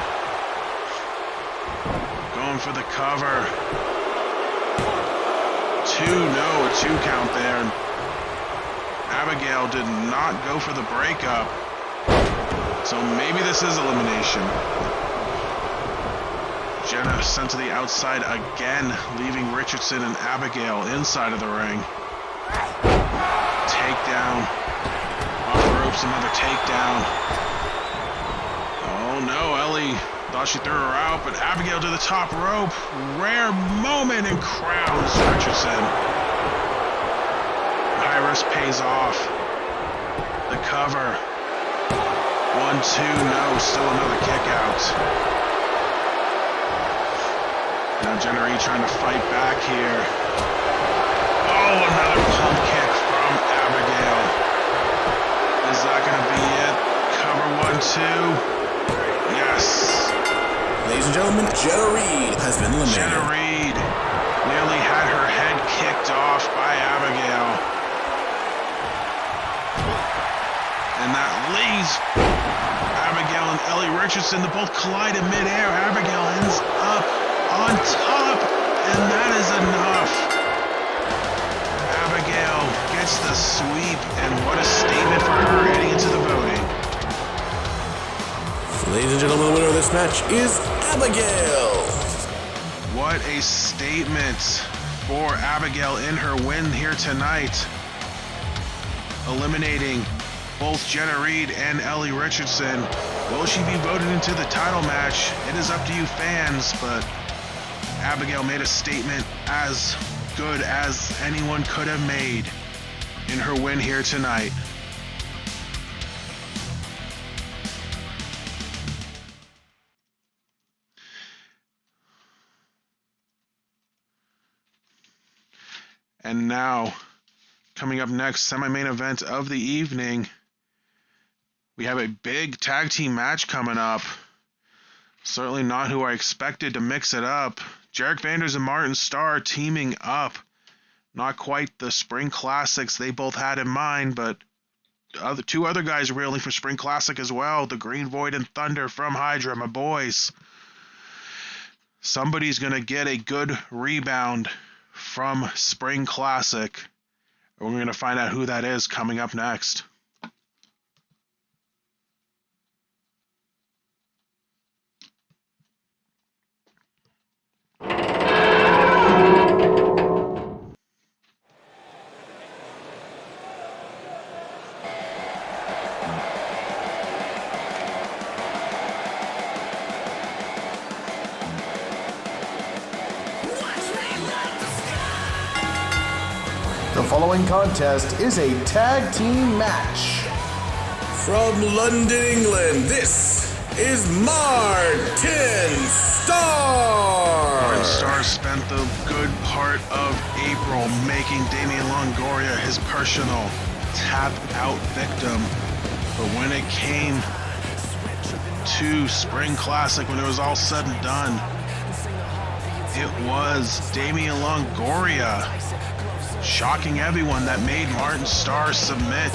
[SPEAKER 1] Going for the cover. 2 count there. Abigail did not go for the breakup. So maybe this is elimination. Jenna sent to the outside again, leaving Richardson and Abigail inside of the ring. Takedown. Off the ropes, another takedown. Oh no, Ellie thought she threw her out, but Abigail to the top rope. Rare moment, and crowns Richardson. High risk pays off. The cover. 1, 2, no, still another kick out. Now Jenna Reed trying to fight back here. Oh, another pump kick from Abigail. Is that going to be it? Cover 1, 2. Yes.
[SPEAKER 2] Ladies and gentlemen, Jenna Reed has been eliminated.
[SPEAKER 1] Jenna Reed nearly had her head kicked off by Abigail. And that leaves Abigail and Ellie Richardson to both collide in midair. Abigail ends up on top, and that is enough. Abigail gets the sweep, and what a statement for her heading into the voting.
[SPEAKER 2] Ladies and gentlemen, the winner of this match is Abigail.
[SPEAKER 1] What a statement for Abigail in her win here tonight. Eliminating both Jenna Reed and Ellie Richardson. Will she be voted into the title match? It is up to you fans, but Abigail made a statement as good as anyone could have made in her win here tonight. And now, coming up next, semi-main event of the evening, we have a big tag team match coming up. Certainly not who I expected to mix it up. Jarek Vanders and Martin Starr teaming up. Not quite the spring classics they both had in mind, but two other guys reeling for Spring Classic as well. The Green Void and Thunder from Hydra, my boys. Somebody's going to get a good rebound from Spring Classic. We're going to find out who that is coming up next.
[SPEAKER 4] The following contest is a tag team match.
[SPEAKER 2] From London, England, this is Martin Starr.
[SPEAKER 1] Martin Starr spent the good part of April making Damian Longoria his personal tap-out victim. But when it came to Spring Classic, when it was all said and done, it was Damian Longoria shocking everyone that made Martin Starr submit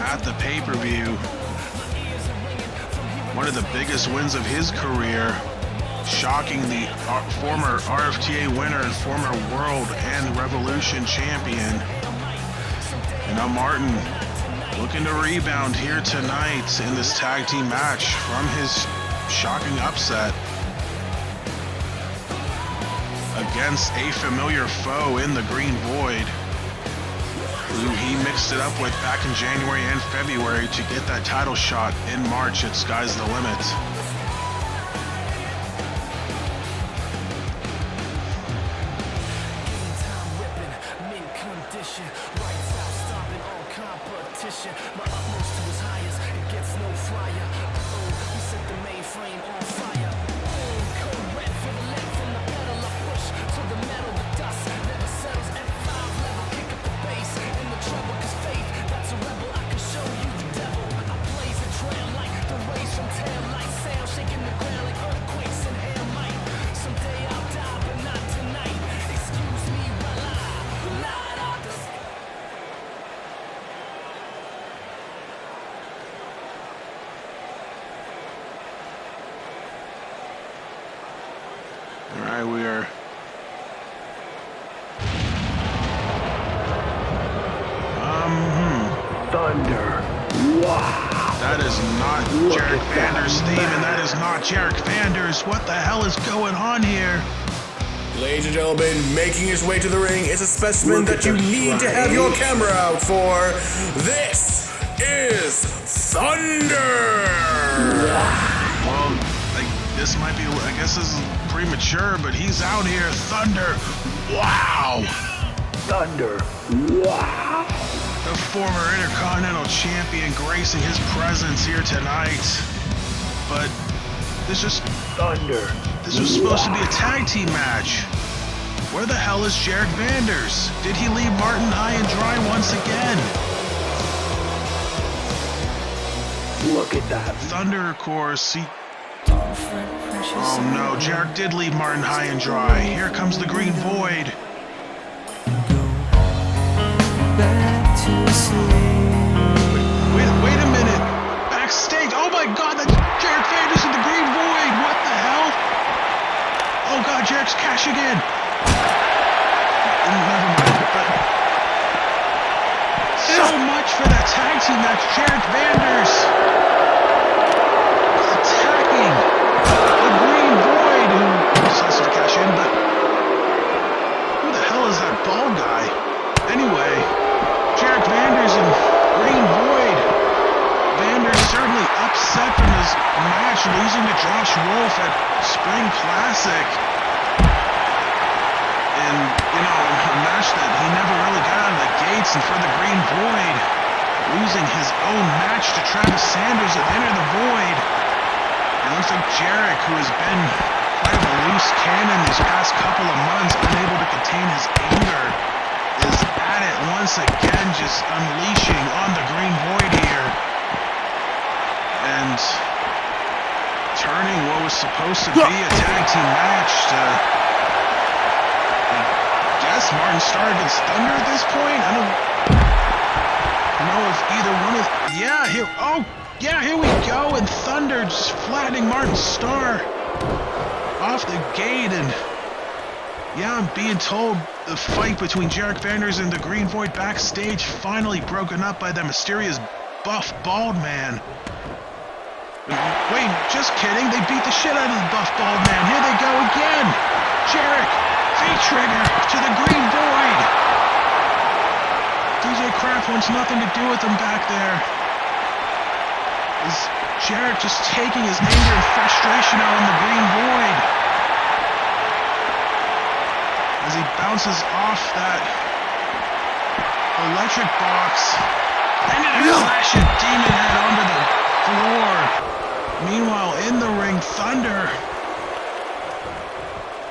[SPEAKER 1] at the pay-per-view. One of the biggest wins of his career, shocking the former RFTA winner and former World and Revolution champion. And now Martin looking to rebound here tonight in this tag team match from his shocking upset against a familiar foe in the Green Void, who he mixed it up with back in January and February to get that title shot in March at Sky's the Limit. Alright, we are
[SPEAKER 5] Thunder. Wow.
[SPEAKER 1] that is not Jarek Vander's theme, and that is not Jarek Vander's. What the hell is going on here?
[SPEAKER 2] Ladies and gentlemen, making his way to the ring is a specimen that you need to have your camera out for. This is Thunder!
[SPEAKER 1] Well, this might be, I guess this is premature, but he's out here. Thunder. Wow.
[SPEAKER 5] Thunder. Wow.
[SPEAKER 1] The former Intercontinental Champion gracing his presence here tonight. But this was supposed to be a tag team match. Where the hell is Jarek Vanders? Did he leave Martin high and dry once again?
[SPEAKER 5] Look at that.
[SPEAKER 1] Thunder, of course, oh no, Jarek did leave Martin high and dry. Here comes the Green Void. Wait a minute. Backstage. Oh my god, that's Jarek Vanders in the Green Void. What the hell? Oh god, Jarek's cashing in. Never mind. But so much for that tag team match. Jarek Vanders attacking the Green Void, who decides to cash in, but who the hell is that bald guy? Anyway, Jarek Vanders and Green Void. Vanders certainly upset from his match, losing to Josh Wolf at Spring Classic. And, a match that he never really got out of the gates, and for the Green Void, losing his own match to Travis Sanders at Enter the Void. It looks like Jarek, who has been quite of a loose cannon these past couple of months, unable to contain his anger, is at it once again, just unleashing on the Green Void here. And turning what was supposed to be a tag team match to, I guess, Martin Starr against Thunder at this point. I don't know if either one of... Yeah, here we go. And Thunder just flattening Martin Starr off the gate. And yeah, I'm being told the fight between Jarek Vanders and the Green Void backstage finally broken up by the mysterious buff bald man. Wait, just kidding. They beat the shit out of the buff bald man. Here they go again. Jarek, V-trigger to the Green Void. DJ Kraft wants nothing to do with them back there. Is Jarek just taking his anger and frustration out on the Green Void as he bounces off that electric box and then a flash of Demon Head onto the floor. Meanwhile, in the ring, Thunder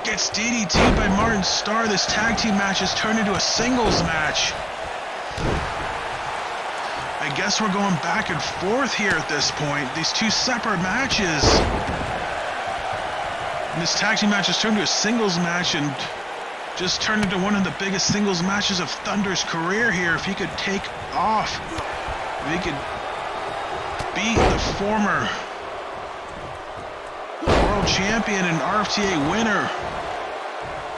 [SPEAKER 1] gets DDT'd by Martin Starr. This tag team match has turned into a singles match. I guess we're going back and forth here at this point. These two separate matches. And this tag team match has turned into a singles match and just turned into one of the biggest singles matches of Thunder's career here. If he could take off, if he could beat the former world champion and RFTA winner.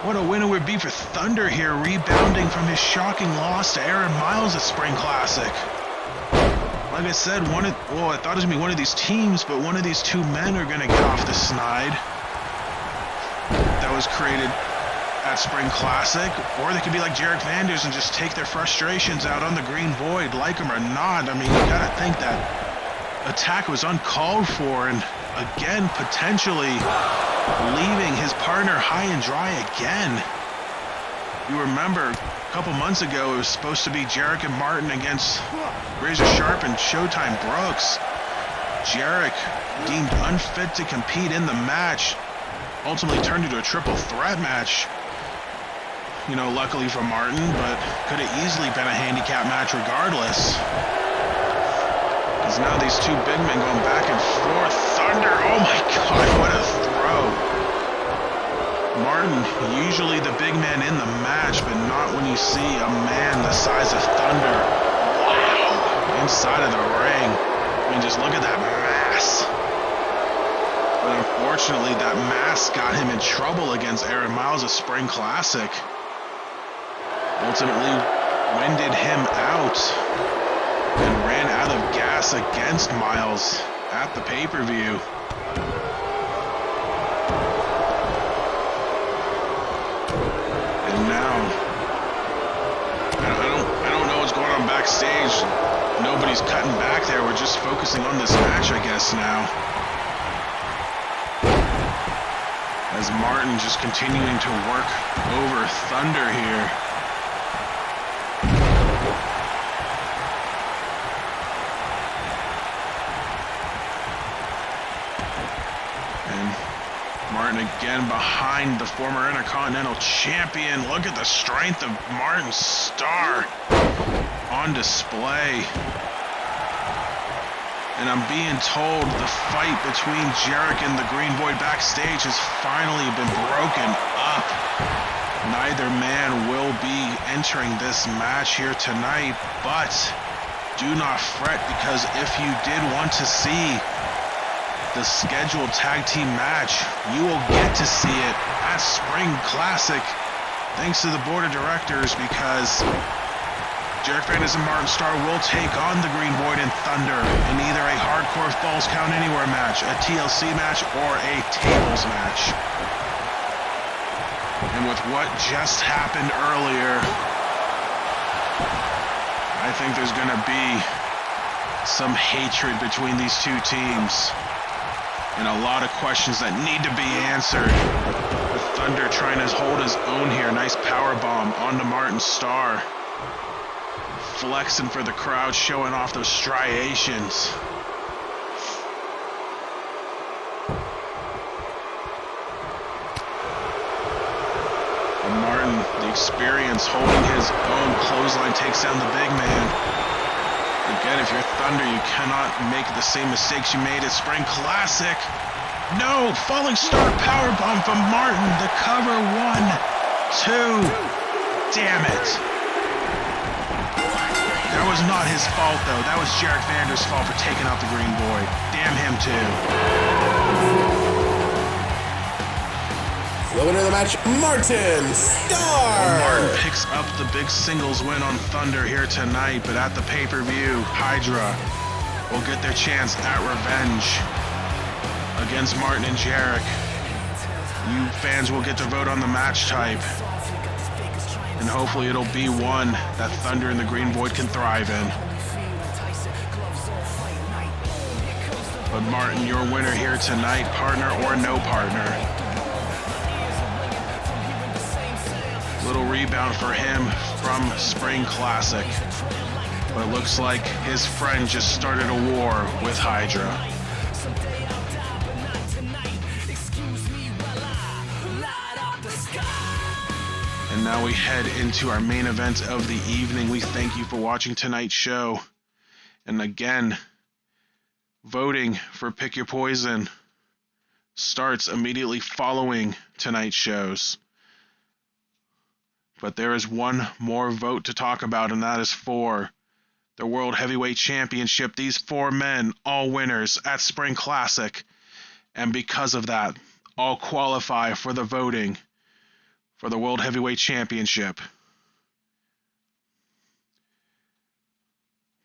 [SPEAKER 1] What a win it would be for Thunder here, rebounding from his shocking loss to Aaron Miles at Spring Classic. Like I said, I thought it was going to be one of these teams, but one of these two men are going to get off the snide that was created at Spring Classic, or they could be like Jarek Vanders and just take their frustrations out on the Green Void, like him or not. I mean, you gotta think that attack was uncalled for, and again, potentially leaving his partner high and dry again. You remember, a couple months ago, it was supposed to be Jarek and Martin against Razor Sharp and Showtime Brooks. Jarek, deemed unfit to compete in the match, ultimately turned into a triple threat match. You know, luckily for Martin, but could have easily been a handicap match regardless. Because now these two big men going back and forth. Thunder, oh my god, what a throw. Martin, usually the big man in the match, but not when you see a man the size of Thunder. Wow, inside of the ring. I mean, just look at that mass. But unfortunately, that mass got him in trouble against Aaron Miles' Spring Classic. Ultimately winded him out and ran out of gas against Miles at the pay-per-view. And now, I don't know what's going on backstage. Nobody's cutting back there. We're just focusing on this match, I guess, now. As Martin just continuing to work over Thunder here. Martin again behind the former Intercontinental Champion. Look at the strength of Martin Starr on display. And I'm being told the fight between Jarek and the Green Void backstage has finally been broken up. Neither man will be entering this match here tonight, but do not fret, because if you did want to see the scheduled tag team match, you will get to see it at Spring Classic, thanks to the board of directors, because Jarek Vanders and Martin Starr will take on the Green Void and Thunder in either a Hardcore Falls Count Anywhere match, a TLC match, or a tables match. And with what just happened earlier, I think there's going to be some hatred between these two teams. And a lot of questions that need to be answered. With Thunder trying to hold his own here. Nice power bomb onto Martin Starr. Flexing for the crowd, showing off those striations. And Martin, the experience, holding his own clothesline, takes down the big man. Again, if you're Thunder, you cannot make the same mistakes you made at Spring Classic. No! Falling Star powerbomb from Martin. The cover, 1, 2. Damn it. That was not his fault, though. That was Jarek Vander's fault for taking out the Green Void. Damn him, too.
[SPEAKER 2] The winner of the match, Martin Starr.
[SPEAKER 1] Martin picks up the big singles win on Thunder here tonight, but at the pay-per-view, Hydra will get their chance at revenge against Martin and Jarek. You fans will get to vote on the match type, and hopefully it'll be one that Thunder and the Green Void can thrive in. But Martin, your winner here tonight, partner or no partner. Little rebound for him from Spring Classic. But it looks like his friend just started a war with Hydra. And now we head into our main event of the evening. We thank you for watching tonight's show. And again, voting for Pick Your Poison starts immediately following tonight's shows. But there is one more vote to talk about, and that is for the World Heavyweight Championship. These four men, all winners at Spring Classic. And because of that, all qualify for the voting for the World Heavyweight Championship.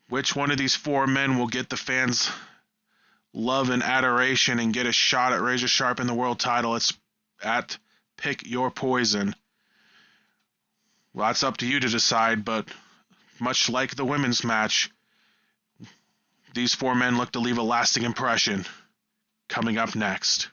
[SPEAKER 1] Which one of these four men will get the fans' love and adoration and get a shot at Razor Sharp in the world title? It's at Pick Your Poison. Well, that's up to you to decide, but much like the women's match, these four men look to leave a lasting impression. Coming up next.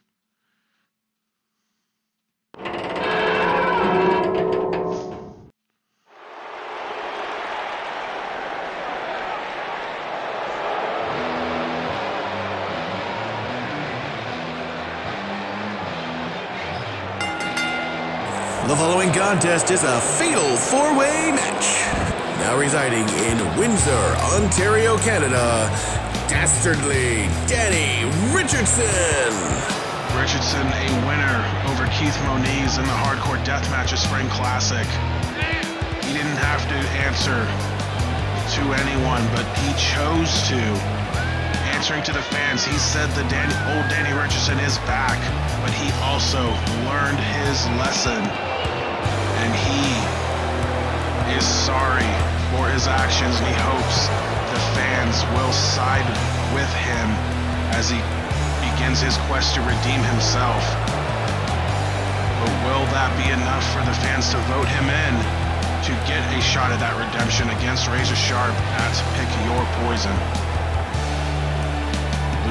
[SPEAKER 2] The following contest is a fatal four-way match. Now residing in Windsor, Ontario, Canada, Dastardly Danny Richardson.
[SPEAKER 1] Richardson, a winner over Keith Moniz in the Hardcore Deathmatch of Spring Classic. He didn't have to answer to anyone, but he chose to. Answering to the fans, he said the old Danny Richardson is back, but he also learned his lesson. And he is sorry for his actions, and he hopes the fans will side with him as he begins his quest to redeem himself. But will that be enough for the fans to vote him in to get a shot at that redemption against Razor Sharp at Pick Your Poison?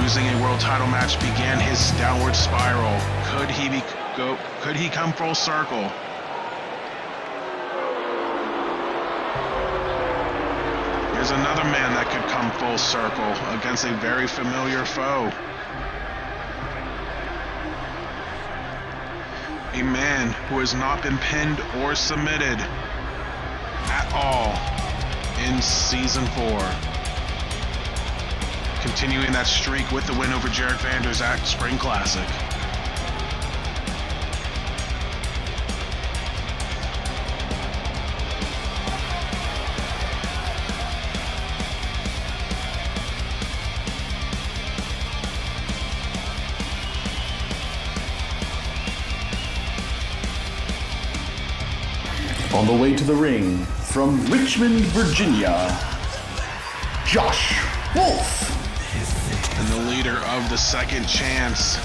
[SPEAKER 1] Losing a world title match began his downward spiral. Could he come full circle? Here's another man that could come full circle against a very familiar foe. A man who has not been pinned or submitted at all in Season 4. Continuing that streak with the win over Jarek Vander's at Spring Classic.
[SPEAKER 4] On the way to the ring, from Richmond, Virginia, Josh Wolf.
[SPEAKER 1] And the leader of the Second Chance.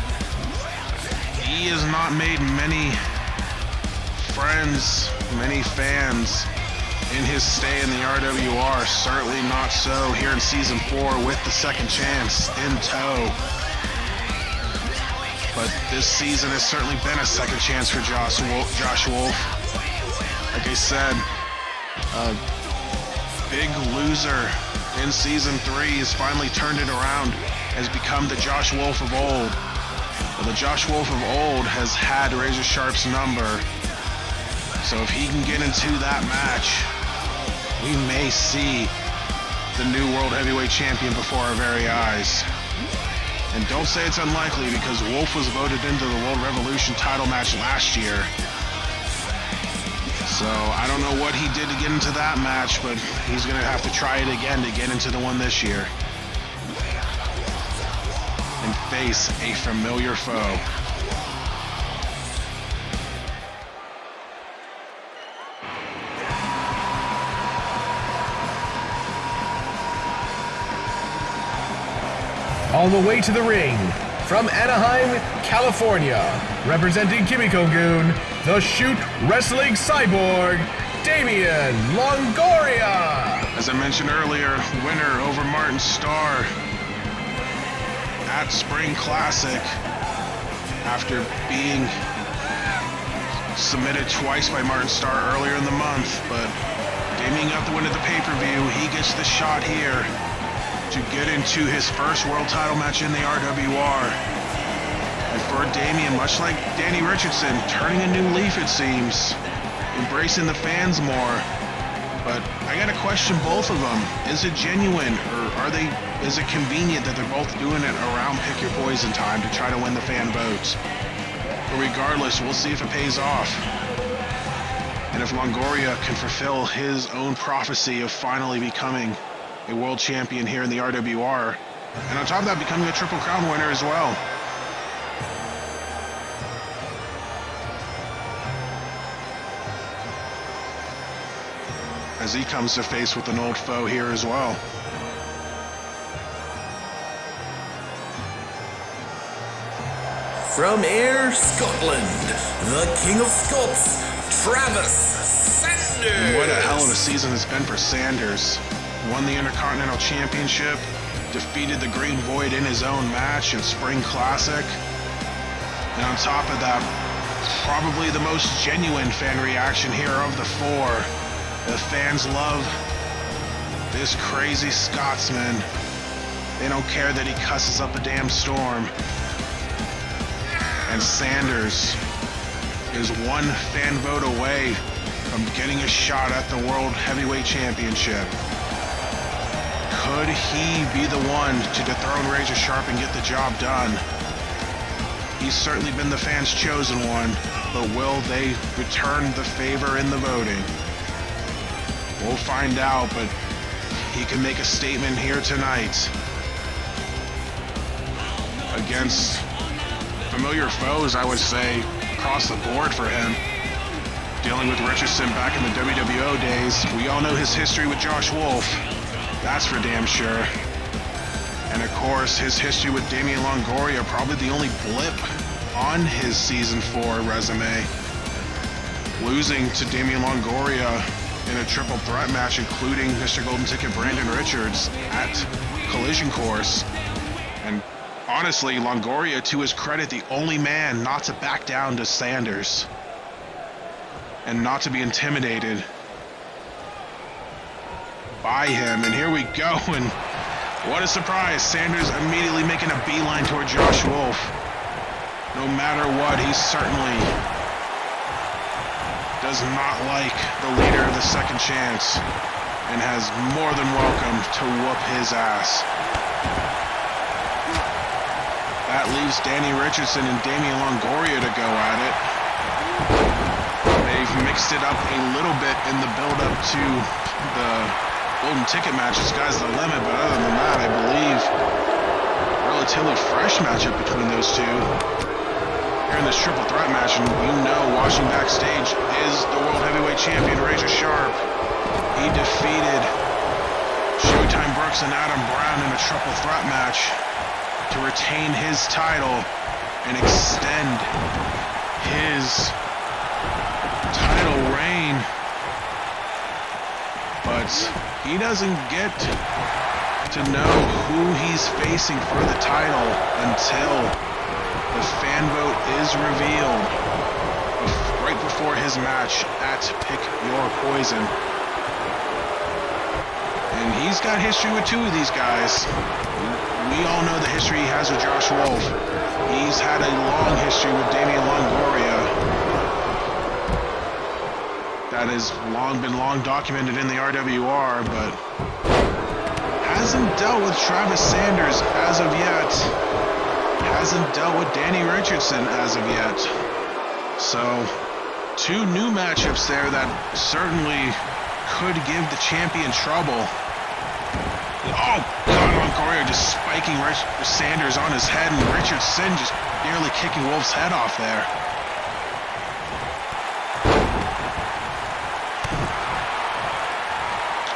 [SPEAKER 1] He has not made many friends, many fans in his stay in the RWR. Certainly not so here in Season 4 with the Second Chance in tow. But this season has certainly been a second chance for Josh Wolf. Like I said, a big loser in Season 3 has finally turned it around, has become the Josh Wolf of old. Well, the Josh Wolf of old has had Razor Sharp's number, so if he can get into that match, we may see the new World Heavyweight Champion before our very eyes. And don't say it's unlikely, because Wolf was voted into the World Revolution title match last year. So I don't know what he did to get into that match, but he's going to have to try it again to get into the one this year. And face a familiar foe.
[SPEAKER 3] On the way to the ring, from Anaheim, California, representing Kimiko-gun, the Shoot Wrestling Cyborg, Damian Longoria.
[SPEAKER 1] As I mentioned earlier, winner over Martin Starr at Spring Classic after being submitted twice by Martin Starr earlier in the month, but Damian got the win at the pay-per-view. He gets the shot here to get into his first world title match in the RWR. And for Damian, much like Danny Richardson, turning a new leaf it seems, embracing the fans more. But I gotta question both of them. Is it genuine, or is it convenient that they're both doing it around Pick Your Poison time to try to win the fan votes? But regardless, we'll see if it pays off. And if Longoria can fulfill his own prophecy of finally becoming a world champion here in the RWR, and on top of that, becoming a Triple Crown winner as well. As he comes to face with an old foe here as well.
[SPEAKER 2] From Ayr, Scotland, the King of Scots, Travis Sanders.
[SPEAKER 1] And what a hell of a season it's been for Sanders. Won the Intercontinental Championship, defeated the Green Void in his own match at Spring Classic. And on top of that, probably the most genuine fan reaction here of the four. The fans love this crazy Scotsman. They don't care that he cusses up a damn storm. And Sanders is one fan vote away from getting a shot at the World Heavyweight Championship. Could he be the one to dethrone Razor Sharp and get the job done? He's certainly been the fans' chosen one, but will they return the favor in the voting? We'll find out, but he can make a statement here tonight against familiar foes, I would say, across the board for him. Dealing with Richardson back in the WWO days. We all know his history with Josh Wolf. That's for damn sure. And of course, his history with Damian Longoria, probably the only blip on his Season 4 resume. Losing to Damian Longoria in a triple threat match, including Mr. Golden Ticket Brandon Richards at Collision Course. And honestly, Longoria, to his credit, the only man not to back down to Sanders and not to be intimidated by him. And here we go, and what a surprise. Sanders immediately making a beeline toward Josh Wolf. No matter what, he certainly does not like the leader of the Second Chance and has more than welcome to whoop his ass. That leaves Danny Richardson and Damian Longoria to go at it. They've mixed it up a little bit in the build-up to the Golden Ticket match. Sky's the limit, but other than that, I believe relatively fresh matchup between those two. Here in this triple threat match, and you know, watching backstage is the World Heavyweight Champion Razor Sharp. He defeated Showtime Brooks and Adam Brown in a triple threat match to retain his title and extend his title reign. But he doesn't get to know who he's facing for the title until the fan vote is revealed right before his match at Pick Your Poison. And he's got history with two of these guys. We all know the history he has with Josh Wolf. He's had a long history with Damian Longoria. That has been long documented in the RWR, but hasn't dealt with Travis Sanders as of yet. Hasn't dealt with Danny Richardson as of yet. So, Two new matchups there that certainly could give the champion trouble. Oh, God, Longoria just spiking Sanders on his head, and Richardson just nearly kicking Wolf's head off there.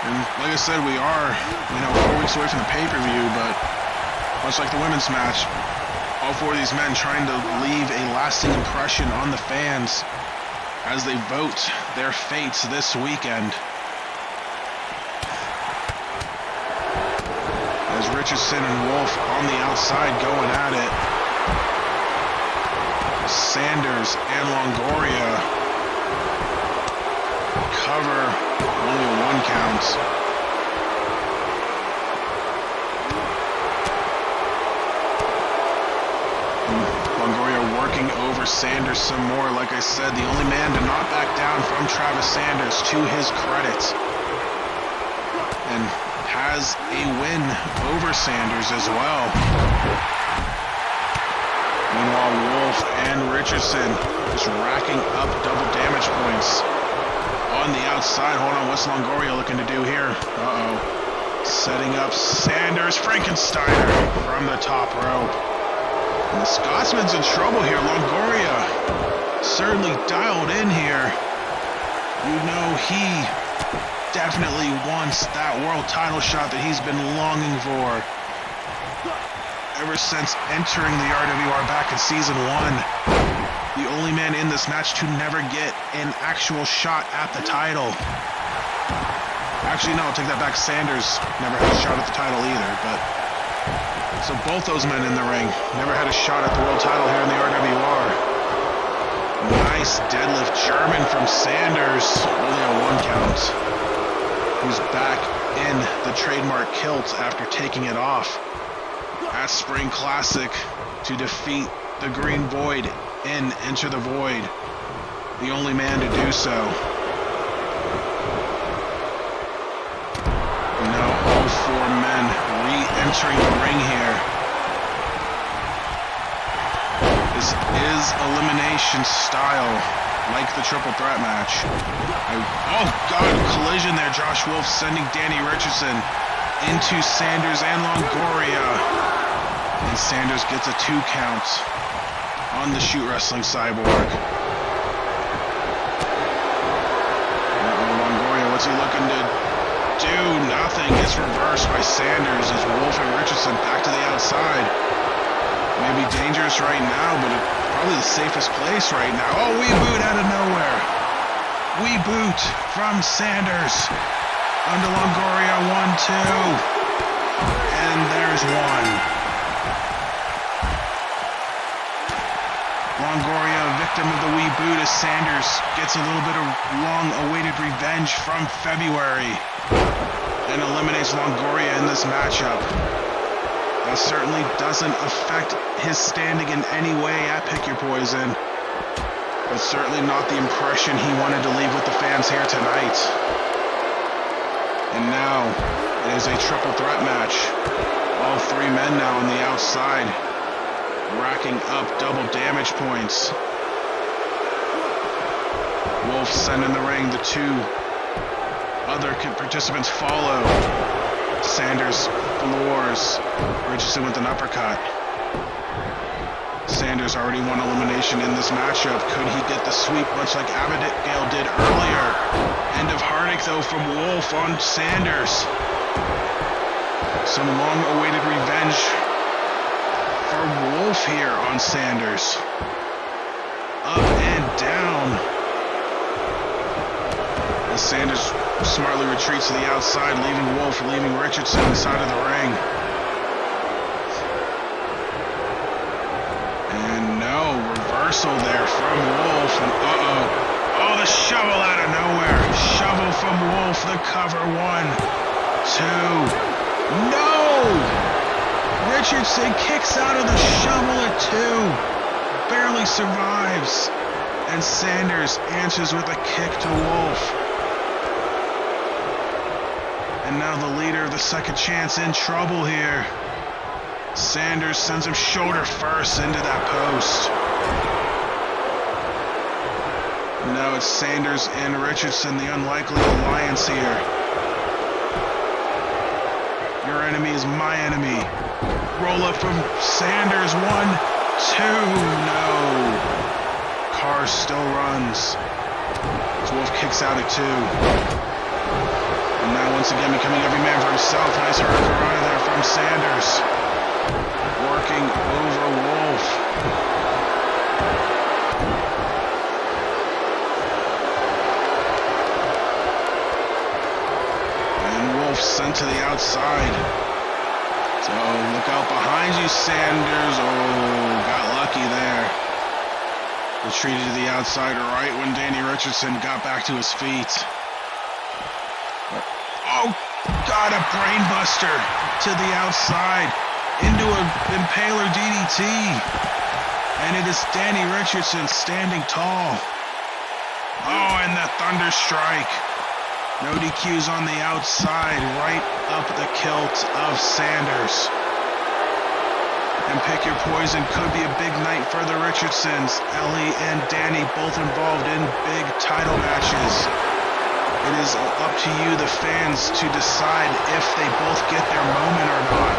[SPEAKER 1] And like I said, we are, 4 weeks away from the pay-per-view, but much like the women's match, all 4 of these men trying to leave a lasting impression on the fans as they vote their fates this weekend. As Richardson and Wolf on the outside going at it. Sanders and Longoria cover, only a 1 count. Longoria working over Sanders some more. Like I said, the only man to not back down from Travis Sanders, to his credit. And has a win over Sanders as well. Meanwhile, Wolf and Richardson just racking up double damage points. On the outside, hold on, what's Longoria looking to do here? Uh-oh. Setting up Sanders, Frankensteiner from the top rope. And the Scotsman's in trouble here. Longoria certainly dialed in here. He definitely wants that world title shot that he's been longing for ever since entering the RWR back in season 1. The only man in this match to never get an actual shot at the title. Actually, no, I'll take that back. Sanders never had a shot at the title either, but so both those men in the ring never had a shot at the world title here in the RWR. Nice deadlift German from Sanders, only a 1 count. Who's back in the trademark kilt after taking it off at Spring Classic to defeat the Green Void in Enter the Void. The only man to do so. Now all 4 men re-entering the ring here. This is elimination style, like the triple threat match. Oh God, collision there. Josh Wolf sending Danny Richardson into Sanders and Longoria. And Sanders gets a 2 count on the Shoot Wrestling Cyborg. Longoria, what's he looking to do? Nothing. It's reversed by Sanders as Wolf and Richardson back to the outside. Maybe dangerous right now, but probably the safest place right now. Oh, we boot out of nowhere. We boot from Sanders onto Longoria, 1-2. And there's 1. Longoria, victim of the wee boot, as Sanders gets a little bit of long-awaited revenge from February and eliminates Longoria in this matchup. That certainly doesn't affect his standing in any way at Pick Your Poison, but certainly not the impression he wanted to leave with the fans here tonight. And now it is a triple threat match. All 3 men now on the outside, racking up double damage points. Wolf sent in the ring. The 2 other participants follow. Sanders floors Richardson with an uppercut. Sanders already won elimination in this matchup. Could he get the sweep much like Abigail did earlier? End of heartache though from Wolf on Sanders. Some long-awaited revenge for Wolf here on Sanders. Up and down. As Sanders smartly retreats to the outside, leaving Wolf, leaving Richardson inside of the ring. And no, reversal there from Wolf. And oh, the shovel out of nowhere. Shovel from Wolf, the cover. 1, 2. No! Richardson kicks out of the shovel at 2. Barely survives. And Sanders answers with a kick to Wolf. And now the leader of the Second Chance in trouble here. Sanders sends him shoulder first into that post. Now it's Sanders and Richardson, the unlikely alliance here. Your enemy is my enemy. Roll up from Sanders. 1, 2, no. Carr still runs. As Wolf kicks out at 2. And now once again becoming every man for himself. Nice hurricane there from Sanders. Working over Wolf. Sent to the outside. So look out behind you, Sanders. Oh, got lucky there. Retreated to the outside right when Danny Richardson got back to his feet. Oh, got a brainbuster to the outside into an impaler DDT. And it is Danny Richardson standing tall. Oh, and the thunder strike. No DQs on the outside, right up the kilt of Sanders. And pick your poison, could be a big night for the Richardsons. Ellie and Danny both involved in big title matches. It is up to you, the fans, to decide if they both get their moment or not.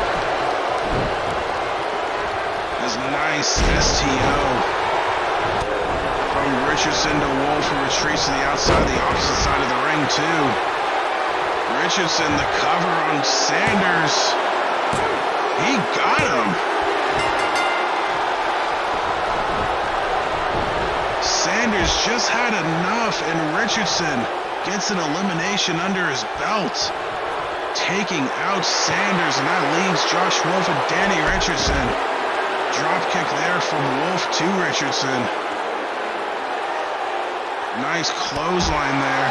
[SPEAKER 1] This nice STO. From Richardson to Wolf, who retreats to the outside, the opposite side of the ring, too. Richardson, the cover on Sanders. He got him. Sanders just had enough, and Richardson gets an elimination under his belt. Taking out Sanders, and that leaves Josh Wolf and Danny Richardson. Drop kick there from Wolf to Richardson. Nice clothesline there.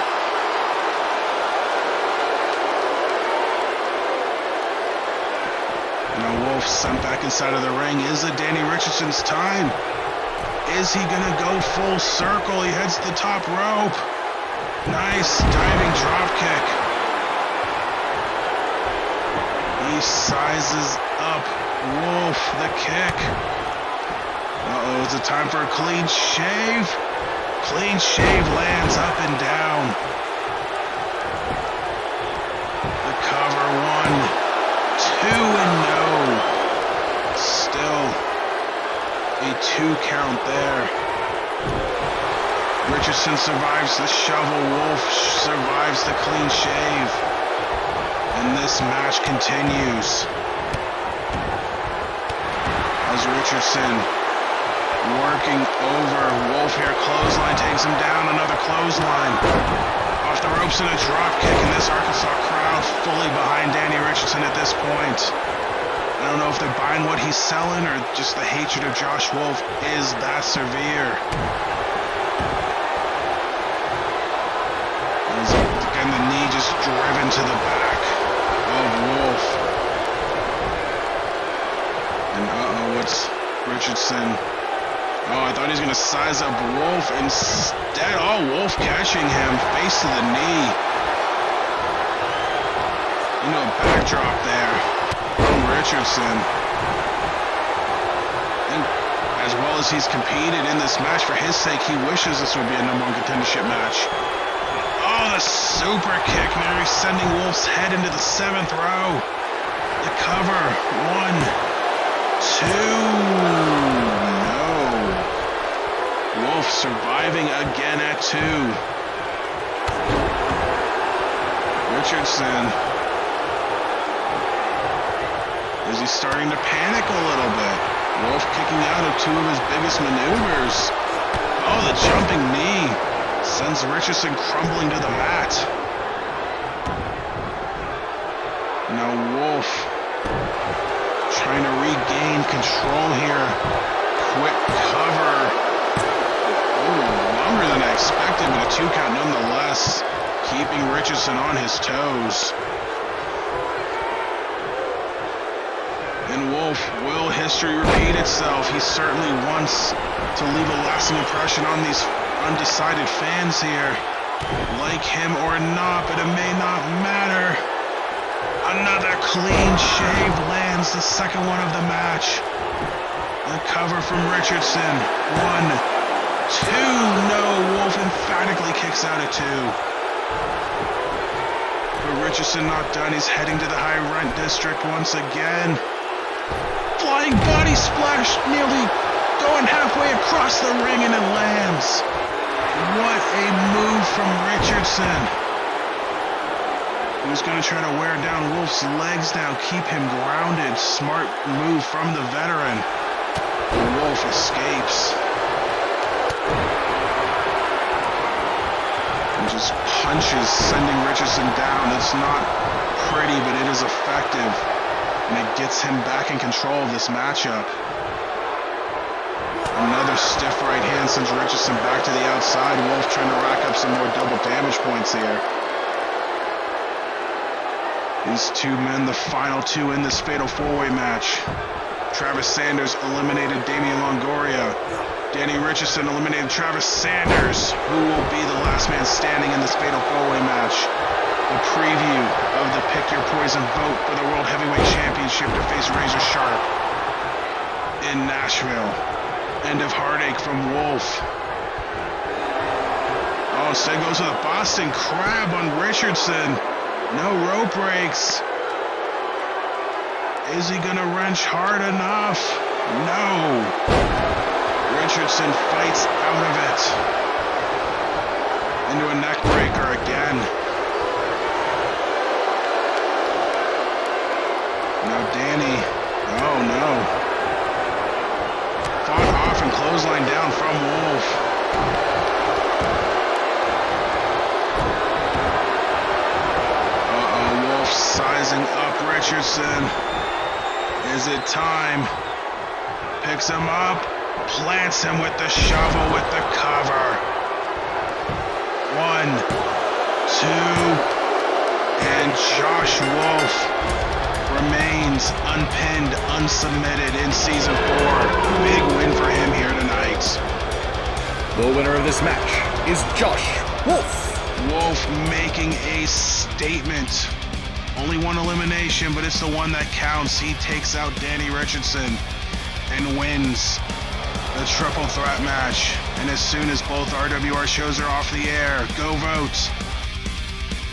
[SPEAKER 1] Now Wolf sent back inside of the ring. Is it Danny Richardson's time? Is he gonna go full circle? He heads to the top rope. Nice diving drop kick. He sizes up Wolf, the kick. Uh-oh, is it time for a clean shave? Clean shave lands up and down. The cover, 1, 2, and no. Still a 2 count there. Richardson survives the shovel. Wolf survives the clean shave. And this match continues. As Richardson working over Wolf here. Clothesline takes him down. Another clothesline. Off the ropes and a drop kick. And this Arkansas crowd fully behind Danny Richardson at this point. I don't know if they're buying what he's selling or just the hatred of Josh Wolf is that severe. As again, the knee just driven to the back of Wolf. And what's Richardson? Oh, I thought he was going to size up Wolf. Instead, Wolf catching him, face to the knee. A backdrop there from Richardson. And as well as he's competed in this match, for his sake, he wishes this would be a number 1 contendership match. Oh, the super kick. Now he's sending Wolf's head into the 7th row. The cover. 1, 2. Wolf surviving again at 2. Richardson. Is he starting to panic a little bit? Wolf kicking out of 2 of his biggest maneuvers. Oh, the jumping knee sends Richardson crumbling to the mat. Now Wolf trying to regain control here. Quick cover. Longer than I expected, but a 2 count nonetheless, keeping Richardson on his toes. And Wolf, will history repeat itself? He certainly wants to leave a lasting impression on these undecided fans here. Like him or not, but it may not matter. Another clean shave lands, the second one of the match. The cover from Richardson. 1, 2. No, Wolf emphatically kicks out at 2. But Richardson not done. He's heading to the high rent district once again. Flying body splash, nearly going halfway across the ring, and it lands. What a move from Richardson. Who's going to try to wear down Wolf's legs now, keep him grounded. Smart move from the veteran. Wolf escapes. And just punches, sending Richardson down. It's not pretty, but it is effective. And it gets him back in control of this matchup. Another stiff right hand sends Richardson back to the outside. Wolf trying to rack up some more double damage points here. These two men, the final two in this fatal four-way match. Travis Sanders eliminated Damian Longoria. Danny Richardson eliminated Travis Sanders, who will be the last man standing in this fatal four-way match. The preview of the Pick Your Poison vote for the World Heavyweight Championship to face Razor Sharp in Nashville. End of heartache from Wolf. Oh, instead goes with a Boston Crab on Richardson. No rope breaks. Is he gonna wrench hard enough? No. Richardson fights out of it. Into a neck breaker again. Now Danny. Oh no. Fought off and clothesline down from Wolf. Wolf sizing up Richardson. Is it time? Picks him up, plants him with the shovel with the cover. 1, 2, and Josh Wolf remains unpinned, unsubmitted in Season 4. Big win for him here tonight.
[SPEAKER 3] The winner of this match is Josh Wolf.
[SPEAKER 1] Wolf making a statement. Only one elimination, but it's the one that counts. He takes out Danny Richardson and wins the triple threat match. And as soon as both RWR shows are off the air, go vote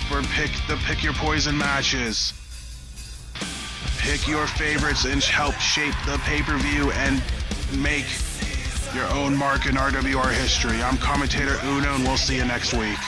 [SPEAKER 1] for Pick Your Poison matches. Pick your favorites and help shape the pay-per-view and make your own mark in RWR history. I'm commentator Uno, and we'll see you next week.